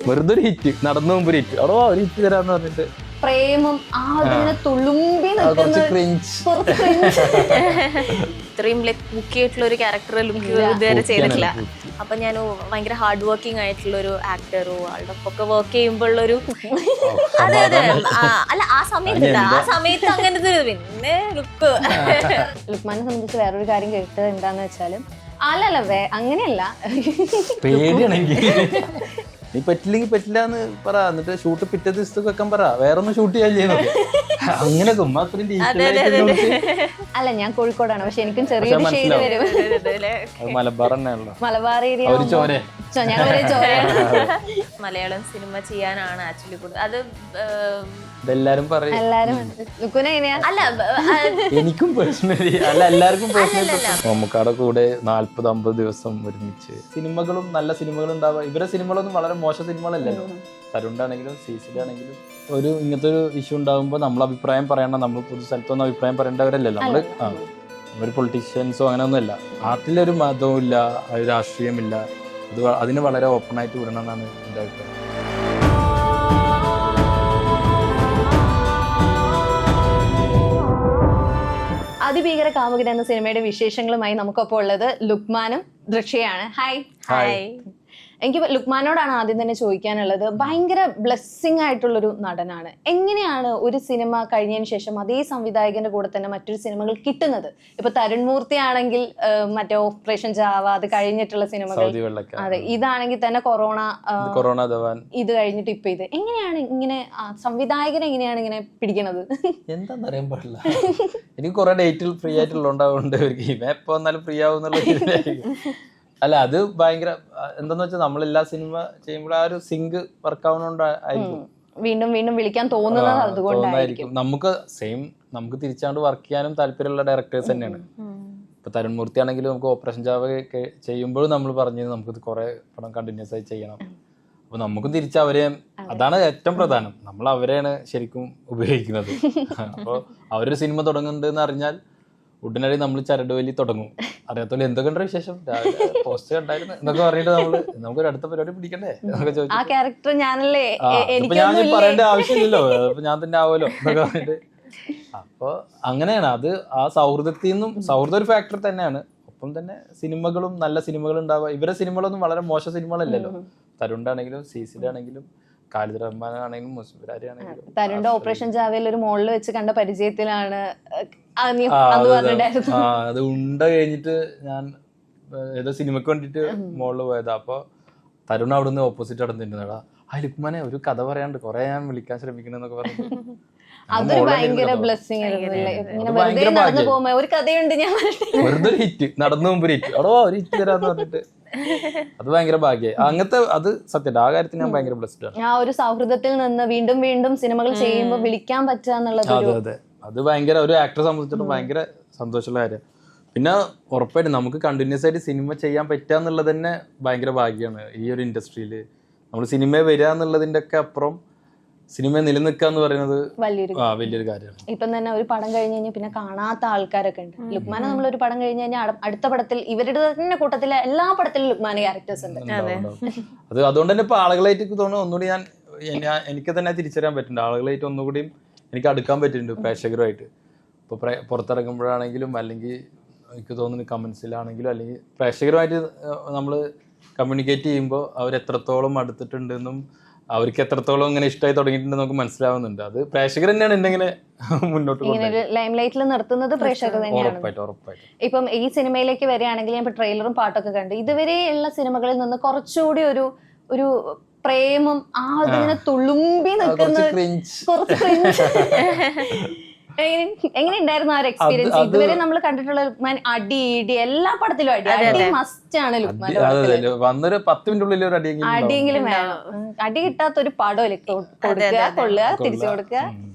വെറുതെ ഒരു ഹിറ്റ്, നടന്നു മുമ്പ് ഒരു ഹിറ്റ്, അവിടെ ഒരു ഹിറ്റ് തരാന്ന് പറഞ്ഞിട്ട് പ്രേമം ആദ്യം തുളുമ്പി കുറച്ച് ക്രിഞ്ച്. ഇത്രയും മുക്കിയായിട്ടുള്ള ഒരു ക്യാരക്ടർ ലുക്ക് ഇതുവരെ ചെയ്തിട്ടില്ല. അപ്പൊ ഞാൻ ഭയങ്കര ഹാർഡ് വർക്കിംഗ് ആയിട്ടുള്ള ഒരു ആക്ടറോ ആളുടെ ഒക്കെ വർക്ക് ചെയ്യുമ്പോഴുള്ളൊരു അതെ അതെ അല്ല ആ സമയത്ത് അങ്ങനത്തെ പിന്നെ ലുക്ക്. ലുക്മാനെ സംബന്ധിച്ച് വേറൊരു കാര്യം കേട്ടത് എന്താന്ന് വെച്ചാലും അല്ലല്ല അങ്ങനെയല്ല, പേടിയാണെങ്കിൽ നീ പറ്റില്ലെങ്കിൽ പറ്റില്ല എന്ന് പറ, എന്നിട്ട് ഷൂട്ട് പിറ്റേ ദിവസത്തേക്ക് വെക്കാൻ പറ, വേറെ ഒന്നും ഷൂട്ട് ചെയ്യാൻ ചെയ്യുന്നത് അങ്ങനെ ചുമ്മാ അത്രയും അല്ല. ഞാൻ കോഴിക്കോടാണ്, പക്ഷെ എനിക്കും ചെറിയൊരു ഷെയ്ഡ് വരും. മലബാർ തന്നെയാണല്ലോ, മലബാർ ഏരിയ മലയാളം സിനിമ ചെയ്യാനാണ് ആക്ച്വലി കൂടുതൽ അത് എല്ലാരും പറയും. അല്ല എനിക്കും പേഴ്സണലി അല്ല എല്ലാവർക്കും പേഴ്സണലി മമ്മൂക്കാടെ കൂടെ 40-50 ദിവസം ഒരുമിച്ച് സിനിമകളും നല്ല സിനിമകളും ഉണ്ടാവുക. ഇവരുടെ സിനിമകളൊന്നും വളരെ മോശം സിനിമകളല്ലല്ലോ. തരുണ്ടാണെങ്കിലും സീസിലാണെങ്കിലും ഒരു ഇങ്ങനത്തെ ഒരു ഇഷ്യൂ ഉണ്ടാകുമ്പോൾ നമ്മൾ അഭിപ്രായം പറയണം. നമ്മൾ പൊതു സ്ഥലത്തൊന്നും അഭിപ്രായം പറയേണ്ടവരല്ലല്ലോ. നമ്മള് ഒരു പൊളിറ്റീഷ്യൻസോ അങ്ങനെ ഒന്നുമല്ല. നാട്ടിലൊരു മതവും ഇല്ല, രാഷ്ട്രീയമില്ല. അതിന് വളരെ ഓപ്പണായിട്ട് വിടണം എന്നാണ് എൻ്റെ അഭിപ്രായം. അതിഭീകര കാമുകൻ എന്ന സിനിമയുടെ വിശേഷങ്ങളുമായി നമുക്കൊപ്പം ഉള്ളത് ലുക്മാനും ദൃക്ഷയാണ്. ഹായ്. ഹായ്. എനിക്ക് ലുക്മാനോടാണ് ആദ്യം തന്നെ ചോദിക്കാനുള്ളത്. ഭയങ്കര ബ്ലെസ്സിങ് ആയിട്ടുള്ളൊരു നടനാണ്. എങ്ങനെയാണ് ഒരു സിനിമ കഴിഞ്ഞതിന് ശേഷം അതേ സംവിധായകന്റെ കൂടെ തന്നെ മറ്റൊരു സിനിമകൾ കിട്ടുന്നത്? ഇപ്പൊ തരുൺ മൂർത്തി ആണെങ്കിൽ മറ്റേ ഓപ്പറേഷൻ ജാവ, അത് കഴിഞ്ഞിട്ടുള്ള സിനിമകൾ. അതെ, ഇതാണെങ്കിൽ തന്നെ കൊറോണ ഇത് കഴിഞ്ഞിട്ട് ഇപ്പൊ ഇത്. എങ്ങനെയാണ് ഇങ്ങനെ സംവിധായകൻ എങ്ങനെയാണ് ഇങ്ങനെ പിടിക്കണത്? എന്താന്ന് അറിയാൻ പാടില്ല. എനിക്ക് കുറെ ഡേറ്റിൽ ഫ്രീ ആയിട്ടുള്ളതുകൊണ്ട് എപ്പോ വന്നാലും ഫ്രീ ആവുന്നുള്ള. അല്ല, അത് ഭയങ്കര എന്താന്ന് വെച്ചാൽ നമ്മളെല്ലാ സിനിമ ചെയ്യുമ്പോൾ ആ ഒരു സിങ്ക് വർക്ക് ആവുന്നോണ്ടായിരിക്കും വീണ്ടും വീണ്ടും വിളിക്കാൻ തോന്നുന്നത്. അതുകൊണ്ടായിരിക്കും നമുക്ക് തിരിച്ചാണ്ട് വർക്ക് ചെയ്യാനും താല്പര്യമുള്ള ഡയറക്ടേഴ്സ് തന്നെയാണ്. ഇപ്പൊ തരുൺ മൂർത്തി ആണെങ്കിലും നമുക്ക് ഓപ്പറേഷൻ ജാവ ചെയ്യുമ്പോഴും നമ്മൾ പറഞ്ഞത് നമുക്ക് കുറെ പടം കണ്ടിന്യൂസ് ആയി ചെയ്യണം. അപ്പൊ നമുക്കും തിരിച്ച് അവരെ, അതാണ് ഏറ്റവും പ്രധാനം, നമ്മൾ അവരെയാണ് ശരിക്കും ഉപയോഗിക്കുന്നത്. അപ്പോൾ അവരൊരു സിനിമ തുടങ്ങുന്നുണ്ടെന്ന് അറിഞ്ഞാൽ ഉടനടി നമ്മൾ ചരടുവലി തുടങ്ങും. അറിയാത്തോലെ എന്തൊക്കെ ഉണ്ട് വിശേഷം, പോസ്റ്റ് കണ്ടായിരുന്നു എന്നൊക്കെ പറഞ്ഞിട്ട് നമുക്കൊരു അടുത്ത പരിപാടി പിടിക്കണ്ടേ എന്നൊക്കെ ചോദിച്ചു. ഞാൻ പറയേണ്ട ആവശ്യമില്ലല്ലോ, അപ്പൊ ഞാൻ തന്നെ ആവുമല്ലോ എന്നൊക്കെ പറഞ്ഞിട്ട്. അപ്പൊ അങ്ങനെയാണ് അത്. ആ സൗഹൃദത്തിൽ നിന്നും സൗഹൃദം ഒരു ഫാക്ടർ തന്നെയാണ്. ഒപ്പം തന്നെ സിനിമകളും നല്ല സിനിമകൾ ഉണ്ടാവുക. ഇവരുടെ സിനിമകളൊന്നും വളരെ മോശം സിനിമകളല്ലല്ലോ. തരുണ്ടാണെങ്കിലും സീസിലാണെങ്കിലും ഖാലിദ് റഹ്മാൻ ആണെങ്കിലും മുസ്ഫിറാരി ആണെങ്കിലും. തരുണിന്റെ ഓപ്പറേഷൻ ജാവയിൽ ഒരു മോളിൽ വെച്ച് കണ്ട പരിചയത്തിലാണ് അത് ഉണ്ട കഴിഞ്ഞിട്ട് ഞാൻ ഏതോ സിനിമക്ക് വേണ്ടിട്ട് മോളിൽ പോയതാ. അപ്പൊ തരുൺ അവിടുന്ന് ഓപ്പോസിറ്റ് നടന്നിട്ടുണ്ടാ, ആ ലുക്മാനെ ഒരു കഥ പറയാണ്ട് കൊറേ ഞാൻ വിളിക്കാൻ ശ്രമിക്കണെന്നൊക്കെ പറഞ്ഞു. അതൊരു ഭയങ്കര ബ്ലെസ്സിങ് ആയിരുന്നു. ഒരു കഥയുണ്ട്, ഞാൻ വെറുതെ ഒരു ഹിറ്റ്, നടന്നു മുമ്പ് ഒരു ഹിറ്റ്, അവിടെ ഒരു ഹിറ്റ് തരാന്ന് പറഞ്ഞിട്ട് അത് ഭയങ്കര ഭാഗ്യമായി. അങ്ങനത്തെ അത് സത്യം, ആ കാര്യത്തിൽ ഞാൻ ഭയങ്കര ബ്ലെസ്ഡ് ആണ്. ആ ഒരു സൗഹൃദത്തിൽ നിന്ന് വീണ്ടും വീണ്ടും സിനിമകൾ ചെയ്യുമ്പോൾ വിളിക്കാൻ പറ്റുക എന്നുള്ളത്. അതെ അതെ, അത് ഭയങ്കര ഒരു ആക്ടറെ സംബന്ധിച്ചിടത്തോളം ഭയങ്കര സന്തോഷമുള്ള കാര്യം. പിന്നെ ഉറപ്പായിട്ടും നമുക്ക് കണ്ടിന്യൂസ് ആയിട്ട് സിനിമ ചെയ്യാൻ പറ്റുക എന്നുള്ളത് തന്നെ ഭയങ്കര ഭാഗ്യമാണ്. ഈ ഒരു ഇൻഡസ്ട്രിയിൽ നമ്മൾ സിനിമ വരിക എന്നുള്ളതിന്റെ ഒക്കെ അപ്പുറം സിനിമ നിലനിൽക്കുക എന്ന് പറയുന്നത് വലിയൊരു കാര്യമാണ്. ഇപ്പം തന്നെ ഒരു പടം കഴിഞ്ഞ് കഴിഞ്ഞാൽ പിന്നെ കാണാത്ത ആൾക്കാരൊക്കെ ഉണ്ട്. ലുക്മാനെ നമ്മൾ ഒരു പടം കഴിഞ്ഞ് കഴിഞ്ഞാൽ അടുത്ത പടത്തിൽ ഇവരുടെ തന്നെ കൂട്ടത്തിലെ എല്ലാ പടത്തിലും ലുക്മാനെ ക്യാരക്ടേഴ്സ് ഉണ്ട്. അത് അതുകൊണ്ട് തന്നെ ഇപ്പൊ ആളുകളായിട്ട് തോന്നുന്നു ഒന്നുകൂടി എനിക്ക് തന്നെ തിരിച്ചറിയാൻ പറ്റുന്നുണ്ട്. ആളുകളായിട്ട് ഒന്നുകൂടിയും എനിക്ക് അടുക്കാൻ പറ്റുന്നുണ്ട് പ്രേക്ഷകരുമായിട്ട്. ഇപ്പോൾ പുറത്തിറങ്ങുമ്പോഴാണെങ്കിലും അല്ലെങ്കിൽ എനിക്ക് തോന്നുന്നു കമൻസിലാണെങ്കിലും അല്ലെങ്കിൽ പ്രേക്ഷകരുമായിട്ട് നമ്മൾ കമ്മ്യൂണിക്കേറ്റ് ചെയ്യുമ്പോൾ അവരെത്രത്തോളം അടുത്തിട്ടുണ്ടെന്നും അവർക്ക് എത്രത്തോളം ഇങ്ങനെ ഇഷ്ടമായി തുടങ്ങിയിട്ടുണ്ടെന്ന് നമുക്ക് മനസ്സിലാവുന്നുണ്ട്. അത് പ്രേക്ഷകർ തന്നെയാണ് എന്നെങ്ങനെ മുന്നോട്ട് ലൈം ലൈറ്റിൽ നിർത്തുന്നത് പ്രേക്ഷകർ തന്നെയാണ്. ഉറപ്പായിട്ടും. ഇപ്പം ഈ സിനിമയിലേക്ക് വരികയാണെങ്കിൽ ഞാൻ ഇപ്പൊ ട്രെയിലറും പാട്ടൊക്കെ കണ്ടു. ഇതുവരെയുള്ള സിനിമകളിൽ നിന്ന് കുറച്ചുകൂടി ഒരു പ്രേമം ആദ്യം തുളുമ്പി നിൽക്കുന്ന എങ്ങനെ ഉണ്ടായിരുന്നു ആ ഒരു എക്സ്പീരിയൻസ്? ഇതുവരെ നമ്മൾ കണ്ടിട്ടുള്ള അടി ഇടി എല്ലാ പടത്തിലും അടി മസ്റ്റ് ആണ്. വന്നൊരു 10 മിനിറ്റുള്ളിൽ ഒരു അടിയെങ്കിലും വേണം. അടി കിട്ടാത്ത ഒരു പടമല്ലേ, കൊടുക്കുക കൊള്ളുക തിരിച്ചു കൊടുക്കുക.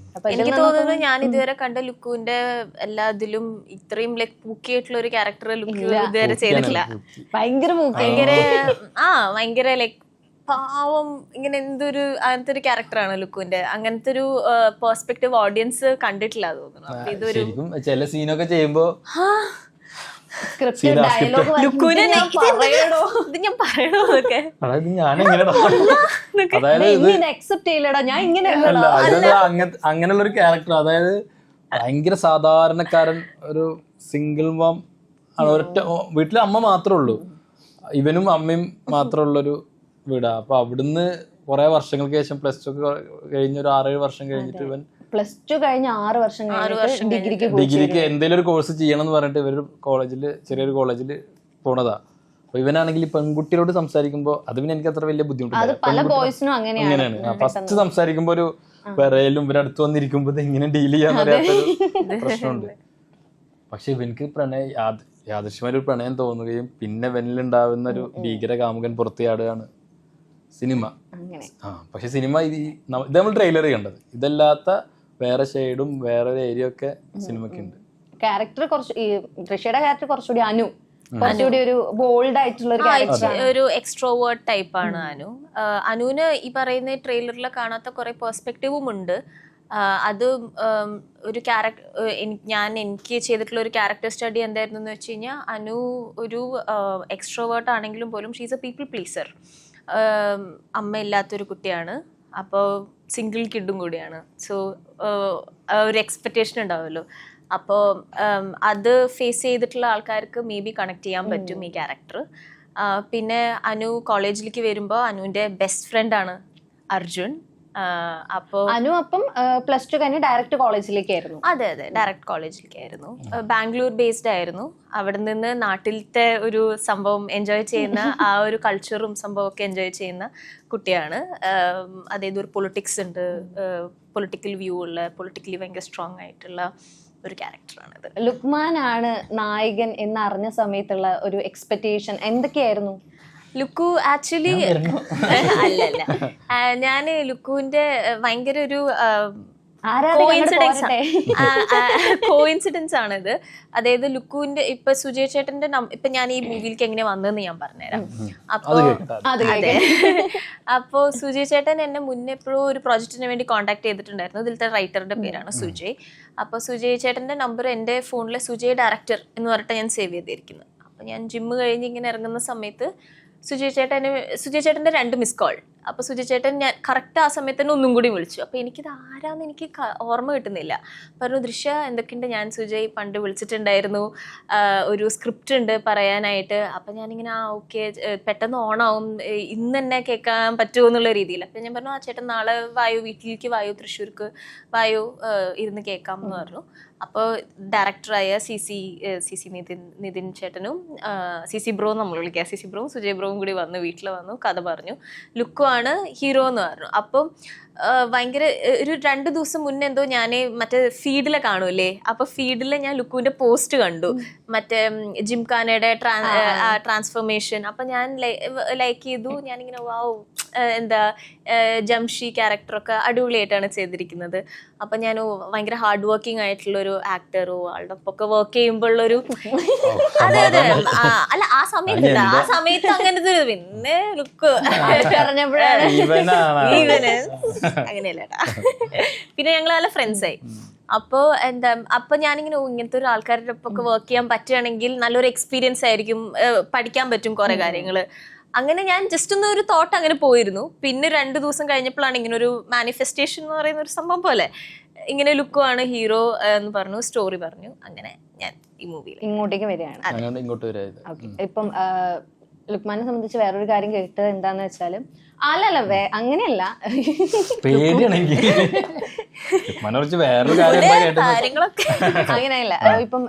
എനിക്ക് തോന്നുന്നത് ഞാൻ ഇതുവരെ കണ്ട ലുക്കുവിന്റെ എല്ലാ ഇതിലും ഇത്രയും മുക്കിയായിട്ടുള്ള ഒരു ക്യാരക്ടർ ലുക്ക് ഇതുവരെ ചെയ്തിട്ടില്ല. ഭയങ്കര ഭയങ്കര പാവം, ഇങ്ങനെ അങ്ങനത്തെ ഒരു ക്യാരക്ടറാണ് ലുക്കുവിന്റെ. അങ്ങനത്തെ ഒരു പെർസ്പെക്റ്റീവ് ഓഡിയൻസ് കണ്ടിട്ടില്ല തോന്നുന്നു. ശരിക്കും ചില സീനൊക്കെ ചെയ്യുമ്പോ സ്ക്രിപ്റ്റ് ഡയലോഗ് ലുക്കുവിനെ ഇത് ഞാൻ പറയണോ എന്നൊക്കെ. അതായത് ഞാൻ എങ്ങനെയാ അതായത് ഇത് അക്സെപ്റ്റ് ചെയ്യില്ലടാ ഞാൻ ഇങ്ങനെ അല്ല അതായത് അങ്ങനെയുള്ള ഒരു ക്യാരക്ടർ, അതായത് ഭയങ്കര സാധാരണക്കാരൻ, ഒരു സിംഗിൾ മോം ആണ്, ഒരൊറ്റ വീട്ടിലെ അമ്മ മാത്രമേ ഉള്ളൂ, ഇവനും അമ്മയും മാത്രമുള്ളൊരു വീടാ. അപ്പൊ അവിടുന്ന് കുറെ വർഷങ്ങൾക്ക് ശേഷം പ്ലസ് ടു ഒക്കെ കഴിഞ്ഞ ഒരു 6-7 വർഷം കഴിഞ്ഞിട്ട് ഇവൻ പ്ലസ് ടു കഴിഞ്ഞ 6 വർഷം ഡിഗ്രിക്ക് എന്തെങ്കിലും ഒരു കോഴ്സ് ചെയ്യണം എന്ന് പറഞ്ഞിട്ട് ഇവരൊരു കോളേജിൽ, ചെറിയൊരു കോളേജിൽ പോണതാ. അപ്പൊ ഇവനാണെങ്കിൽ പെൺകുട്ടികളോട് സംസാരിക്കുമ്പോ അത് പിന്നെ എനിക്ക് അത്ര വലിയ ബുദ്ധിമുട്ടില്ല. പല ബോയ്സിനും അങ്ങനെയാണ് ഫസ്റ്റ് സംസാരിക്കുമ്പോ ഒരു വിറയലും ഇവരെ അടുത്ത് വന്നിരിക്കുമ്പോ എങ്ങനെ ഡീൽ ചെയ്യാൻ അറിയാത്തൊരു പ്രശ്നമുണ്ട്. പക്ഷെ ഇവനക്ക് യാദൃശ്യമായ ഒരു പ്രണയം തോന്നുകയും പിന്നെ ഇവനിലുണ്ടാവുന്ന ഒരു ഭീകര കാമുകൻ പുറത്തുചാടുകയാണ് സിനിമ. പക്ഷെ സിനിമ ഇത് നമ്മൾ ട്രെയിലർ കണ്ടത്, ഇതല്ലാത്ത വേറെ ഷെയ്ഡും വേറെ ഒരു ഏരിയ ഒക്കെ സിനിമയ്ക്ക് ഉണ്ട്. ക്യാരക്ടർ കുറച്ച് ഈ ഋഷിയുടെ ക്യാരക്ടർ കുറച്ചുകൂടി കുറച്ചുകൂടി ഒരു ബോൾഡ് ആയിട്ടുള്ള ഒരു ക്യാരക്ടർ, ഒരു എക്സ്ട്രോവേർട്ട് ടൈപ്പ് ആണ് അനു. അനുവിന് ഈ പറയുന്ന ട്രെയിലറിൽ കാണാത്ത കുറെ പെർസ്പെക്റ്റീവും ഉണ്ട്. അത് ഒരു എനിക്ക് ചെയ്തിട്ടുള്ള ഒരു ക്യാരക്ടർ സ്റ്റഡി എന്തായിരുന്നു എന്ന് വെച്ച് കഴിഞ്ഞാൽ, അനു ഒരു എക്സ്ട്രോവേർട്ട് ആണെങ്കിലും പോലും ഷീസ് എ പീപ്പിൾ പ്ലീസർ. അമ്മയില്ലാത്തൊരു കുട്ടിയാണ്, അപ്പോൾ സിംഗിൾ കിഡും കൂടിയാണ്. സോ ഒരു എക്സ്പെക്റ്റേഷൻ ഉണ്ടാവുമല്ലോ. അപ്പോൾ അത് ഫേസ് ചെയ്തിട്ടുള്ള ആൾക്കാർക്ക് മേ ബി കണക്ട് ചെയ്യാൻ പറ്റും ഈ ക്യാരക്ടർ. പിന്നെ അനു കോളേജിലേക്ക് വരുമ്പോൾ അനുവിൻ്റെ ബെസ്റ്റ് ഫ്രണ്ടാണ് അർജുൻ. അപ്പം പ്ലസ് ടു കഴിഞ്ഞ് ഡയറക്റ്റ് കോളേജിലേക്കായിരുന്നു. അതെ, ഡയറക്റ്റ് കോളേജിലേക്കായിരുന്നു. ബാംഗ്ലൂർ ബേസ്ഡ് ആയിരുന്നു. അവിടെ നിന്ന് നാട്ടിലത്തെ ഒരു സംഭവം എൻജോയ് ചെയ്യുന്ന ആ ഒരു കൾച്ചറും സംഭവമൊക്കെ എൻജോയ് ചെയ്യുന്ന കുട്ടിയാണ്. അതായത് ഒരു പൊളിറ്റിക്സ് ഉണ്ട്, പൊളിറ്റിക്കൽ വ്യൂ ഉള്ള, പൊളിറ്റിക്കലി ഭയങ്കര സ്ട്രോങ് ആയിട്ടുള്ള ഒരു ക്യാരക്ടറാണിത്. ലുക്മാൻ ആണ് നായകൻ എന്ന് അറിഞ്ഞ സമയത്തുള്ള ഒരു എക്സ്പെക്ടേഷൻ എന്തൊക്കെയായിരുന്നു? ലുക്കു ആക്ച്വലി അല്ലല്ല, ഞാൻ ലുക്കുവിന്റെ ഭയങ്കര ഒരു കോയിൻസിഡൻസ് ആണിത്. അതായത് ലുക്കുവിന്റെ ഇപ്പൊ സുജയ് ചേട്ടന്റെ ഇപ്പൊ ഞാൻ ഈ മൂവിയിലേക്ക് എങ്ങനെ വന്നതെന്ന് ഞാൻ പറഞ്ഞുതരാം. അപ്പോ സുജയ് ചേട്ടൻ എന്നെ മുന്നേ എപ്പോഴും ഒരു പ്രോജക്റ്റിന് വേണ്ടി കോൺടാക്ട് ചെയ്തിട്ടുണ്ടായിരുന്നു. ഇതിലത്തെ റൈറ്ററിന്റെ പേരാണ് സുജയ്. അപ്പൊ സുജയ് ചേട്ടന്റെ നമ്പർ എന്റെ ഫോണിലെ സുജയ് ഡയറക്ടർ എന്ന് പറഞ്ഞിട്ട് ഞാൻ സേവ് ചെയ്തിരിക്കുന്നത്. അപ്പൊ ഞാൻ ജിമ്മ് കഴിഞ്ഞ് ഇങ്ങനെ ഇറങ്ങുന്ന സമയത്ത് സുജയ് ചേട്ടൻ്റെ 2 മിസ് കോൾ. അപ്പോൾ സുജയ് ചേട്ടൻ ഞാൻ കറക്റ്റ് ആ സമയത്ത് തന്നെ ഒന്നും കൂടി വിളിച്ചു. അപ്പോൾ എനിക്കിത് ആരാന്ന് എനിക്ക് ഓർമ്മ കിട്ടുന്നില്ല. പറഞ്ഞു, ദൃശ്യ എന്തൊക്കെയുണ്ട്, ഞാൻ സുജയ് പണ്ട് വിളിച്ചിട്ടുണ്ടായിരുന്നു, ഒരു സ്ക്രിപ്റ്റ് ഉണ്ട് പറയാനായിട്ട്. അപ്പം ഞാനിങ്ങനെ ഓക്കെ പെട്ടെന്ന് ഓണാവും, ഇന്ന് തന്നെ കേൾക്കാൻ പറ്റുമോ എന്നുള്ള രീതിയിൽ. അപ്പം ഞാൻ പറഞ്ഞു, ആ ചേട്ടൻ നാളെ വായു, വീട്ടിലേക്ക് വായു, തൃശ്ശൂർക്ക് വായു, ഇരുന്ന് കേൾക്കാം എന്ന് പറഞ്ഞു. അപ്പോൾ ഡയറക്ടറായ സി സി നിതിൻ ചേട്ടനും സി ബ്രോ നമ്മൾ വിളിക്കുക, സി ബ്രോവും സുജയ് ബ്രോവും കൂടി വന്നു, വീട്ടിൽ വന്നു, കഥ പറഞ്ഞു. ലുക്കു ആണ് ഹീറോ എന്ന് പറഞ്ഞു. അപ്പം ഭയങ്കര ഒരു 2 ദിവസം മുന്നേ എന്തോ ഞാൻ മറ്റേ ഫീഡിലെ കാണൂല്ലേ, അപ്പൊ ഫീഡിൽ ഞാൻ ലുക്കുവിന്റെ പോസ്റ്റ് കണ്ടു, മറ്റേ ജിംഖാനയുടെ ട്രാൻസ്ഫോർമേഷൻ. അപ്പൊ ഞാൻ ലൈക്ക് ചെയ്തു. ഞാനിങ്ങനെ വാവ്, എന്താ ജംഷി ക്യാരക്ടറൊക്കെ അടിപൊളിയായിട്ടാണ് ചെയ്തിരിക്കുന്നത്. അപ്പൊ ഞാൻ ഭയങ്കര ഹാർഡ് വർക്കിംഗ് ആയിട്ടുള്ള ഒരു ആക്ടറോ ആളുടെ ഒപ്പൊക്കെ വർക്ക് ചെയ്യുമ്പോഴുള്ളൊരു അതെ അല്ല ആ സമയത്ത് അങ്ങനത്തെ പിന്നെ ലുക്ക് പറഞ്ഞപ്പോഴാണ് അങ്ങനെയല്ലേട്ടാ. പിന്നെ ഞങ്ങൾ നല്ല ഫ്രണ്ട്സായി. അപ്പൊ ഞാനിങ്ങനെ ഇങ്ങനത്തെ ഒരു ആൾക്കാരുടെ ഒപ്പൊക്കെ വർക്ക് ചെയ്യാൻ പറ്റുകയാണെങ്കിൽ നല്ലൊരു എക്സ്പീരിയൻസ് ആയിരിക്കും, പഠിക്കാൻ പറ്റും കുറെ കാര്യങ്ങള്. അങ്ങനെ ഞാൻ ജസ്റ്റ് ഒന്ന് ഒരു തോട്ട് അങ്ങനെ പോയിരുന്നു. പിന്നെ 2 ദിവസം കഴിഞ്ഞപ്പോഴാണ് ഇങ്ങനെ ഒരു മാനിഫെസ്റ്റേഷൻ എന്ന് പറയുന്ന ഒരു സംഭവം പോലെ ഇങ്ങനെ ലുക്കുവാണ് ഹീറോ എന്ന് പറഞ്ഞു, സ്റ്റോറി പറഞ്ഞു. അങ്ങനെ ഞാൻ ഈ മൂവിയിൽ ഇങ്ങോട്ടേക്ക് വരികയാണ്. ഇപ്പം ലുക്മാനെ സംബന്ധിച്ച് വേറൊരു കാര്യം കേട്ടത് എന്താന്ന് വെച്ചാല്, അങ്ങനെയല്ല, അങ്ങനെയല്ല, ഇപ്പം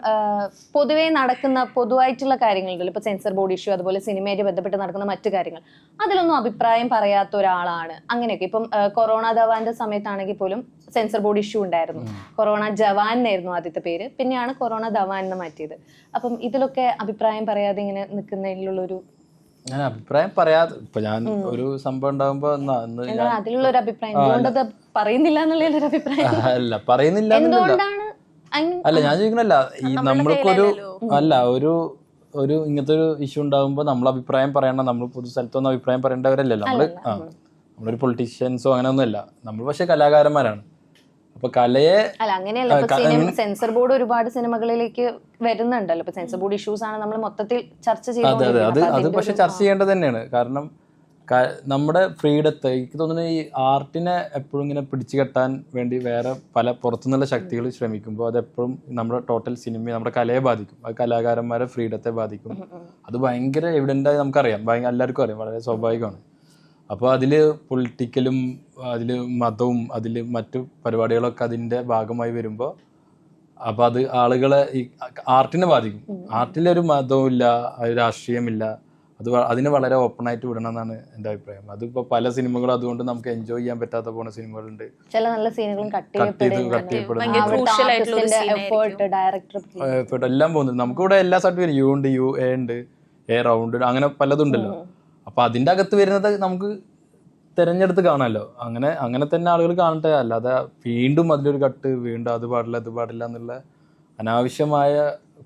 പൊതുവേ നടക്കുന്ന പൊതുവായിട്ടുള്ള കാര്യങ്ങളുണ്ടല്ലോ, ഇപ്പൊ സെൻസർ ബോർഡ് ഇഷ്യൂ, അതുപോലെ സിനിമയായിട്ട് ബന്ധപ്പെട്ട് നടക്കുന്ന മറ്റു കാര്യങ്ങൾ, അതിലൊന്നും അഭിപ്രായം പറയാത്ത ഒരാളാണ്. അങ്ങനെയൊക്കെ ഇപ്പം കൊറോണ ധവാന്റെ സമയത്താണെങ്കിൽ പോലും സെൻസർ ബോർഡ് ഇഷ്യൂ ഉണ്ടായിരുന്നു. കൊറോണ ജവാൻ എന്നായിരുന്നു ആദ്യത്തെ പേര്, പിന്നെയാണ് കൊറോണ ധവാൻ എന്ന് മാറ്റിയത്. അപ്പം ഇതിലൊക്കെ അഭിപ്രായം പറയാതെ ഇങ്ങനെ നിൽക്കുന്നതിലുള്ളൊരു ഞാൻ അഭിപ്രായം പറയാതെ ഇപ്പൊ ഞാൻ ഒരു സംഭവം ഉണ്ടാകുമ്പോ അതിലുള്ള ഒരു അഭിപ്രായം എന്തുകൊണ്ടത് പറയുന്നില്ല എന്നുള്ള അഭിപ്രായം അല്ല പറയുന്നില്ല അല്ല ഞാൻ ചോദിക്കണല്ല, ഈ നമ്മൾക്കൊരു ഒരു ഇങ്ങനത്തെ ഒരു ഇഷ്യൂ ഉണ്ടാകുമ്പോ നമ്മൾ അഭിപ്രായം പറയണം. നമ്മൾ പൊതു സ്ഥലത്തൊന്നും അഭിപ്രായം പറയേണ്ടവരല്ലല്ലോ നമ്മള്. നമ്മളൊരു പൊളിറ്റീഷ്യൻസോ അങ്ങനെ ഒന്നുമല്ല നമ്മൾ, പക്ഷെ കലാകാരന്മാരാണ്. അപ്പൊ കലയെ അല്ല അങ്ങനെയല്ല, ഇപ്പൊ സിനിമ സെൻസർ ബോർഡ് ഒരുപാട് സിനിമകളിലേക്ക് വരുന്നുണ്ടല്ലോ. ഇപ്പൊ സെൻസർ ബോർഡ് ഇഷ്യൂസ് ആണ് നമ്മൾ മൊത്തത്തിൽ ചർച്ച അതെ അത് ചെയ്തുകൊണ്ടിരിക്കുന്നത്. പക്ഷെ ചർച്ച ചെയ്യേണ്ടത് തന്നെയാണ്. കാരണം നമ്മുടെ ഫ്രീഡത്തെ എനിക്ക് തോന്നുന്നു ഈ ആർട്ടിനെ എപ്പോഴും ഇങ്ങനെ പിടിച്ചു കെട്ടാൻ വേണ്ടി വേറെ പല പുറത്തുനിന്നുള്ള ശക്തികൾ ശ്രമിക്കുമ്പോൾ അതെപ്പോഴും നമ്മുടെ ടോട്ടൽ സിനിമ നമ്മുടെ കലയെ ബാധിക്കും. അത് കലാകാരന്മാരെ ഫ്രീഡത്തെ ബാധിക്കും. അത് ഭയങ്കര എവിഡൻ്റായി നമുക്കറിയാം, എല്ലാവർക്കും അറിയാം, വളരെ സ്വാഭാവികമാണ്. അപ്പോൾ അതിൽ പൊളിറ്റിക്കലും അതിൽ മതവും അതിൽ മറ്റു പരിപാടികളൊക്കെ അതിൻ്റെ ഭാഗമായി വരുമ്പോൾ അപ്പോൾ അത് ആളുകളെ ഈ ആർട്ടിനെ ബാധിക്കും. ആർട്ടിലൊരു മതവും ഇല്ല, രാഷ്ട്രീയമില്ല, അതിനെ വളരെ ഓപ്പൺ ആയിട്ട് വിടണം എന്നാണ് എൻ്റെ അഭിപ്രായം. അതിപ്പോൾ പല സിനിമകളും അതുകൊണ്ട് നമുക്ക് എൻജോയ് ചെയ്യാൻ പറ്റാത്ത പോണ സിനിമകളുണ്ട്. ചില നല്ല സിനിമകളും എല്ലാം പോകുന്നുണ്ട്. നമുക്കിവിടെ എല്ലാ സർട്ടിഫിക്കറ്റും യു ഉണ്ട്, യു എ ഉണ്ട്, എ റൗണ്ട്, അങ്ങനെ പലതുണ്ടല്ലോ. അപ്പൊ അതിൻ്റെ അകത്ത് വരുന്നത് നമുക്ക് തിരഞ്ഞെടുത്ത് കാണാമല്ലോ. അങ്ങനെ തന്നെ ആളുകൾ കാണട്ടെ. അല്ലാതെ വീണ്ടും അതിലൊരു കട്ട്, വീണ്ടും അത് പാടില്ല എന്നുള്ള അനാവശ്യമായ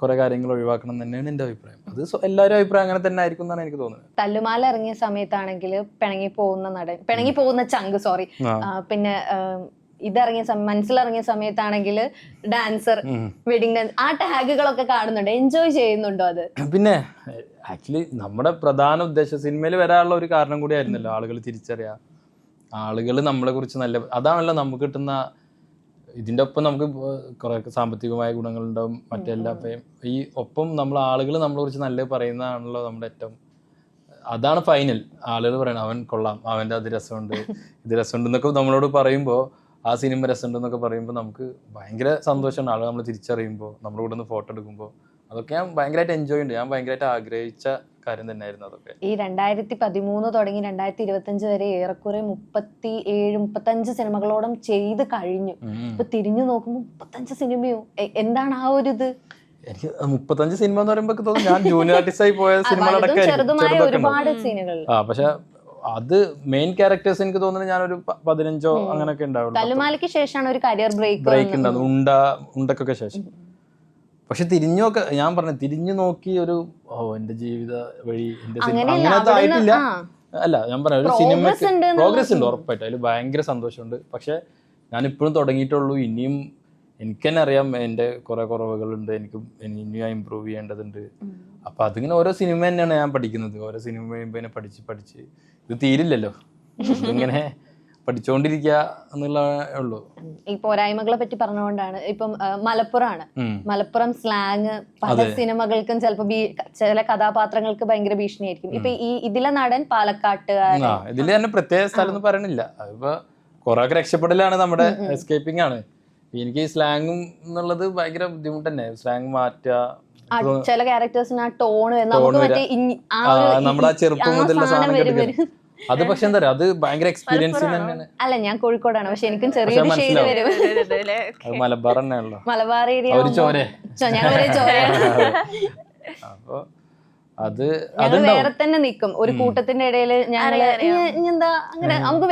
കുറെ കാര്യങ്ങൾ ഒഴിവാക്കണം തന്നെയാണ് എൻ്റെ അഭിപ്രായം. അത് എല്ലാവരും അഭിപ്രായം അങ്ങനെ തന്നെ ആയിരിക്കും എന്നാണ് എനിക്ക് തോന്നുന്നത്. തല്ലുമാല ഇറങ്ങിയ സമയത്താണെങ്കിൽ പിണങ്ങി പോകുന്ന ചങ്ക് പിന്നെ ഇതറിങ്ങിയ മനസ്സിലിറങ്ങിയ സമയത്താണെങ്കിൽ ഡാൻസർ, വെഡിങ് ഡാൻസ്, ആ ടാഗുകളൊക്കെ കാണുന്നുണ്ട്. എൻജോയ് ചെയ്യുന്നുണ്ടോ അത്? പിന്നെ ആക്ച്വലി നമ്മുടെ പ്രധാന ഉദ്ദേശം സിനിമയിൽ വരാനുള്ള ഒരു കാരണം കൂടി ആയിരുന്നല്ലോ ആളുകൾ തിരിച്ചറിയാ, ആളുകൾ നമ്മളെ കുറിച്ച് നല്ല, അതാണല്ലോ നമുക്ക് കിട്ടുന്ന. ഇതിൻ്റെ ഒപ്പം നമുക്ക് കുറെ സാമ്പത്തികമായ ഗുണങ്ങളുണ്ടാവും, മറ്റെല്ലാം. ഈ ഒപ്പം ആളുകൾ നമ്മളെ കുറിച്ച് നല്ല പറയുന്നതാണല്ലോ നമ്മുടെ ഏറ്റവും, അതാണ് ഫൈനൽ. ആളുകൾ പറയണം അവൻ കൊള്ളാം, അവൻ്റെ അത് രസമുണ്ട്, ഇത് രസമുണ്ട് എന്നൊക്കെ നമ്മളോട് പറയുമ്പോൾ, ആ സിനിമ രസമുണ്ട് എന്നൊക്കെ പറയുമ്പോൾ നമുക്ക് ഭയങ്കര സന്തോഷമാണ്. ആളുകൾ നമ്മൾ തിരിച്ചറിയുമ്പോൾ, നമ്മുടെ കൂടെ നിന്ന് ഫോട്ടോ എടുക്കുമ്പോൾ, അതൊക്കെ ഞാൻ ഭയങ്കരമായിട്ട് എൻജോയ് ഉണ്ട്. ഞാൻ ഭയങ്കരമായിട്ട് ആഗ്രഹിച്ച കാര്യം തന്നെയായിരുന്നു അതൊക്കെ. ഈ 2013 തുടങ്ങി 2025 വരെ ഏറെക്കുറെ 37-35 സിനിമകളോളം ചെയ്ത് കഴിഞ്ഞു. ഇപ്പൊ തിരിഞ്ഞു നോക്കുമ്പോൾ 35 സിനിമയോ, എന്താണ് ആ ഒരു ഇത്? എനിക്ക് 35 സിനിമ എന്ന് പറയുമ്പോൾ തോന്നുന്നു ഞാൻ ജൂനിയർ ആർട്ടിസ്റ്റ് ആയി പോയ സിനിമകളൊക്കെ ഒരുപാട് സീനുകൾ. പക്ഷെ അത് മെയിൻ ക്യാരക്ടേഴ്സ് എനിക്ക് തോന്നുന്നത് ഞാനൊരു 15 അങ്ങനെയൊക്കെ ഉണ്ടാവുള്ളൂ. തല്ലുമാലയ്ക്ക് ശേഷമാണ് ഒരു കരിയർ ബ്രേക്ക് ഉണ്ടാകും, ഉണ്ടക്കൊക്കെ ശേഷം. പക്ഷെ ഞാൻ പറഞ്ഞു തിരിഞ്ഞു നോക്കി ഒരു എന്റെ ജീവിത വഴി എന്റെ സിനിമ അങ്ങനത്തെ ആയിട്ടില്ല. അല്ല, ഞാൻ പറഞ്ഞ ഒരു സിനിമയ്ക്ക് പ്രോഗ്രസ് ഉണ്ട് ഉറപ്പായിട്ട്, അതിൽ ഭയങ്കര സന്തോഷമുണ്ട്. പക്ഷെ ഞാൻ ഇപ്പോഴും തുടങ്ങിയിട്ടുള്ളൂ. ഇനിയും എനിക്ക് തന്നെ അറിയാം എൻ്റെ കുറെ കുറവുകളുണ്ട്, ഇനിയും ഇമ്പ്രൂവ് ചെയ്യേണ്ടതുണ്ട്. അപ്പൊ അതിങ്ങനെ ഓരോ സിനിമ തന്നെയാണ് ഞാൻ പഠിക്കുന്നത്. ഓരോ സിനിമ കഴിയുമ്പോൾ പഠിച്ച് ഇത് തീരില്ലല്ലോ, ഇങ്ങനെ പഠിച്ചുകൊണ്ടിരിക്കുക എന്നുള്ള ഉള്ളൂ. ഈ പോരായ്മകളെ പറ്റി പറഞ്ഞുകൊണ്ടാണ് ഇപ്പം മലപ്പുറമാണ്, മലപ്പുറം സ്ലാങ് പല സിനിമകൾക്കും ചിലപ്പോ ചില കഥാപാത്രങ്ങൾക്ക് ഭയങ്കര ഭീഷണിയായിരിക്കും. ഇപ്പൊ ഇതിലെ നടൻ പാലക്കാട്ടുകാരൻ, ഇതില് തന്നെ പ്രത്യേക സ്ഥലം ഒന്നും പറയണില്ല. അതിപ്പോ കുറെ രക്ഷപ്പെടലാണ്, നമ്മുടെ എസ്കേപ്പിംഗ് ആണ്. എനിക്ക് ഈ സ്ലാങ്ങും എന്നുള്ളത് ഭയങ്കര ബുദ്ധിമുട്ട് തന്നെ. സ്ലാങ് മാറ്റുക, ചില ക്യാരക്ടേഴ്സിന് ആ ടോൺ നമ്മുടെ ചെറുപ്പം മുതലുള്ള സാധനം. അത് പക്ഷെ എന്താ പറയാ, അത് ഭയങ്കര എക്സ്പീരിയൻസ് തന്നെയാണ്. അല്ല, ഞാൻ കോഴിക്കോടാണ്, പക്ഷെ എനിക്കും ചെറിയൊരു ഷെയ്ഡ് വരും. മലബാർ തന്നെയാണല്ലോ, മലബാർ ഏരിയ. അപ്പൊ അത് വേറെ തന്നെ നിക്കും ഒരു കൂട്ടത്തിന്റെ ഇടയിൽ. എന്താ അങ്ങനെ നമുക്ക്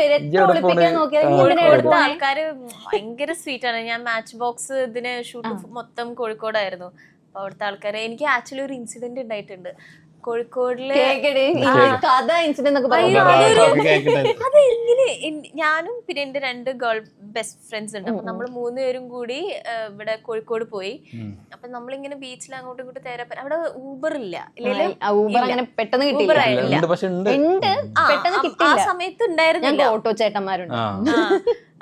ആൾക്കാര് ഭയങ്കര സ്വീറ്റ് ആണ്. ഞാൻ മാച്ച് ബോക്സ് ഇതിന് ഷൂട്ട് മൊത്തം കോഴിക്കോടായിരുന്നു. അപ്പൊ അവിടുത്തെ ആൾക്കാരെ എനിക്ക് ആക്ച്വലി ഒരു ഇൻസിഡന്റ് ഉണ്ടായിട്ടുണ്ട് കോഴിക്കോടില്. അതെങ്ങനെ ഞാനും പിന്നെ എന്റെ 2 ഗേൾ ബെസ്റ്റ് ഫ്രണ്ട്സ് ഉണ്ട്. അപ്പൊ നമ്മൾ 3 പേരും കൂടി ഇവിടെ കോഴിക്കോട് പോയി. അപ്പൊ നമ്മളിങ്ങനെ ബീച്ചിൽ അങ്ങോട്ടും ഇങ്ങോട്ടും തേരാ. അവിടെ ഊബർ ഇല്ല, ആ സമയത്ത് ഉണ്ടായിരുന്നില്ല. ഓട്ടോ ചേട്ടന്മാരുണ്ട്.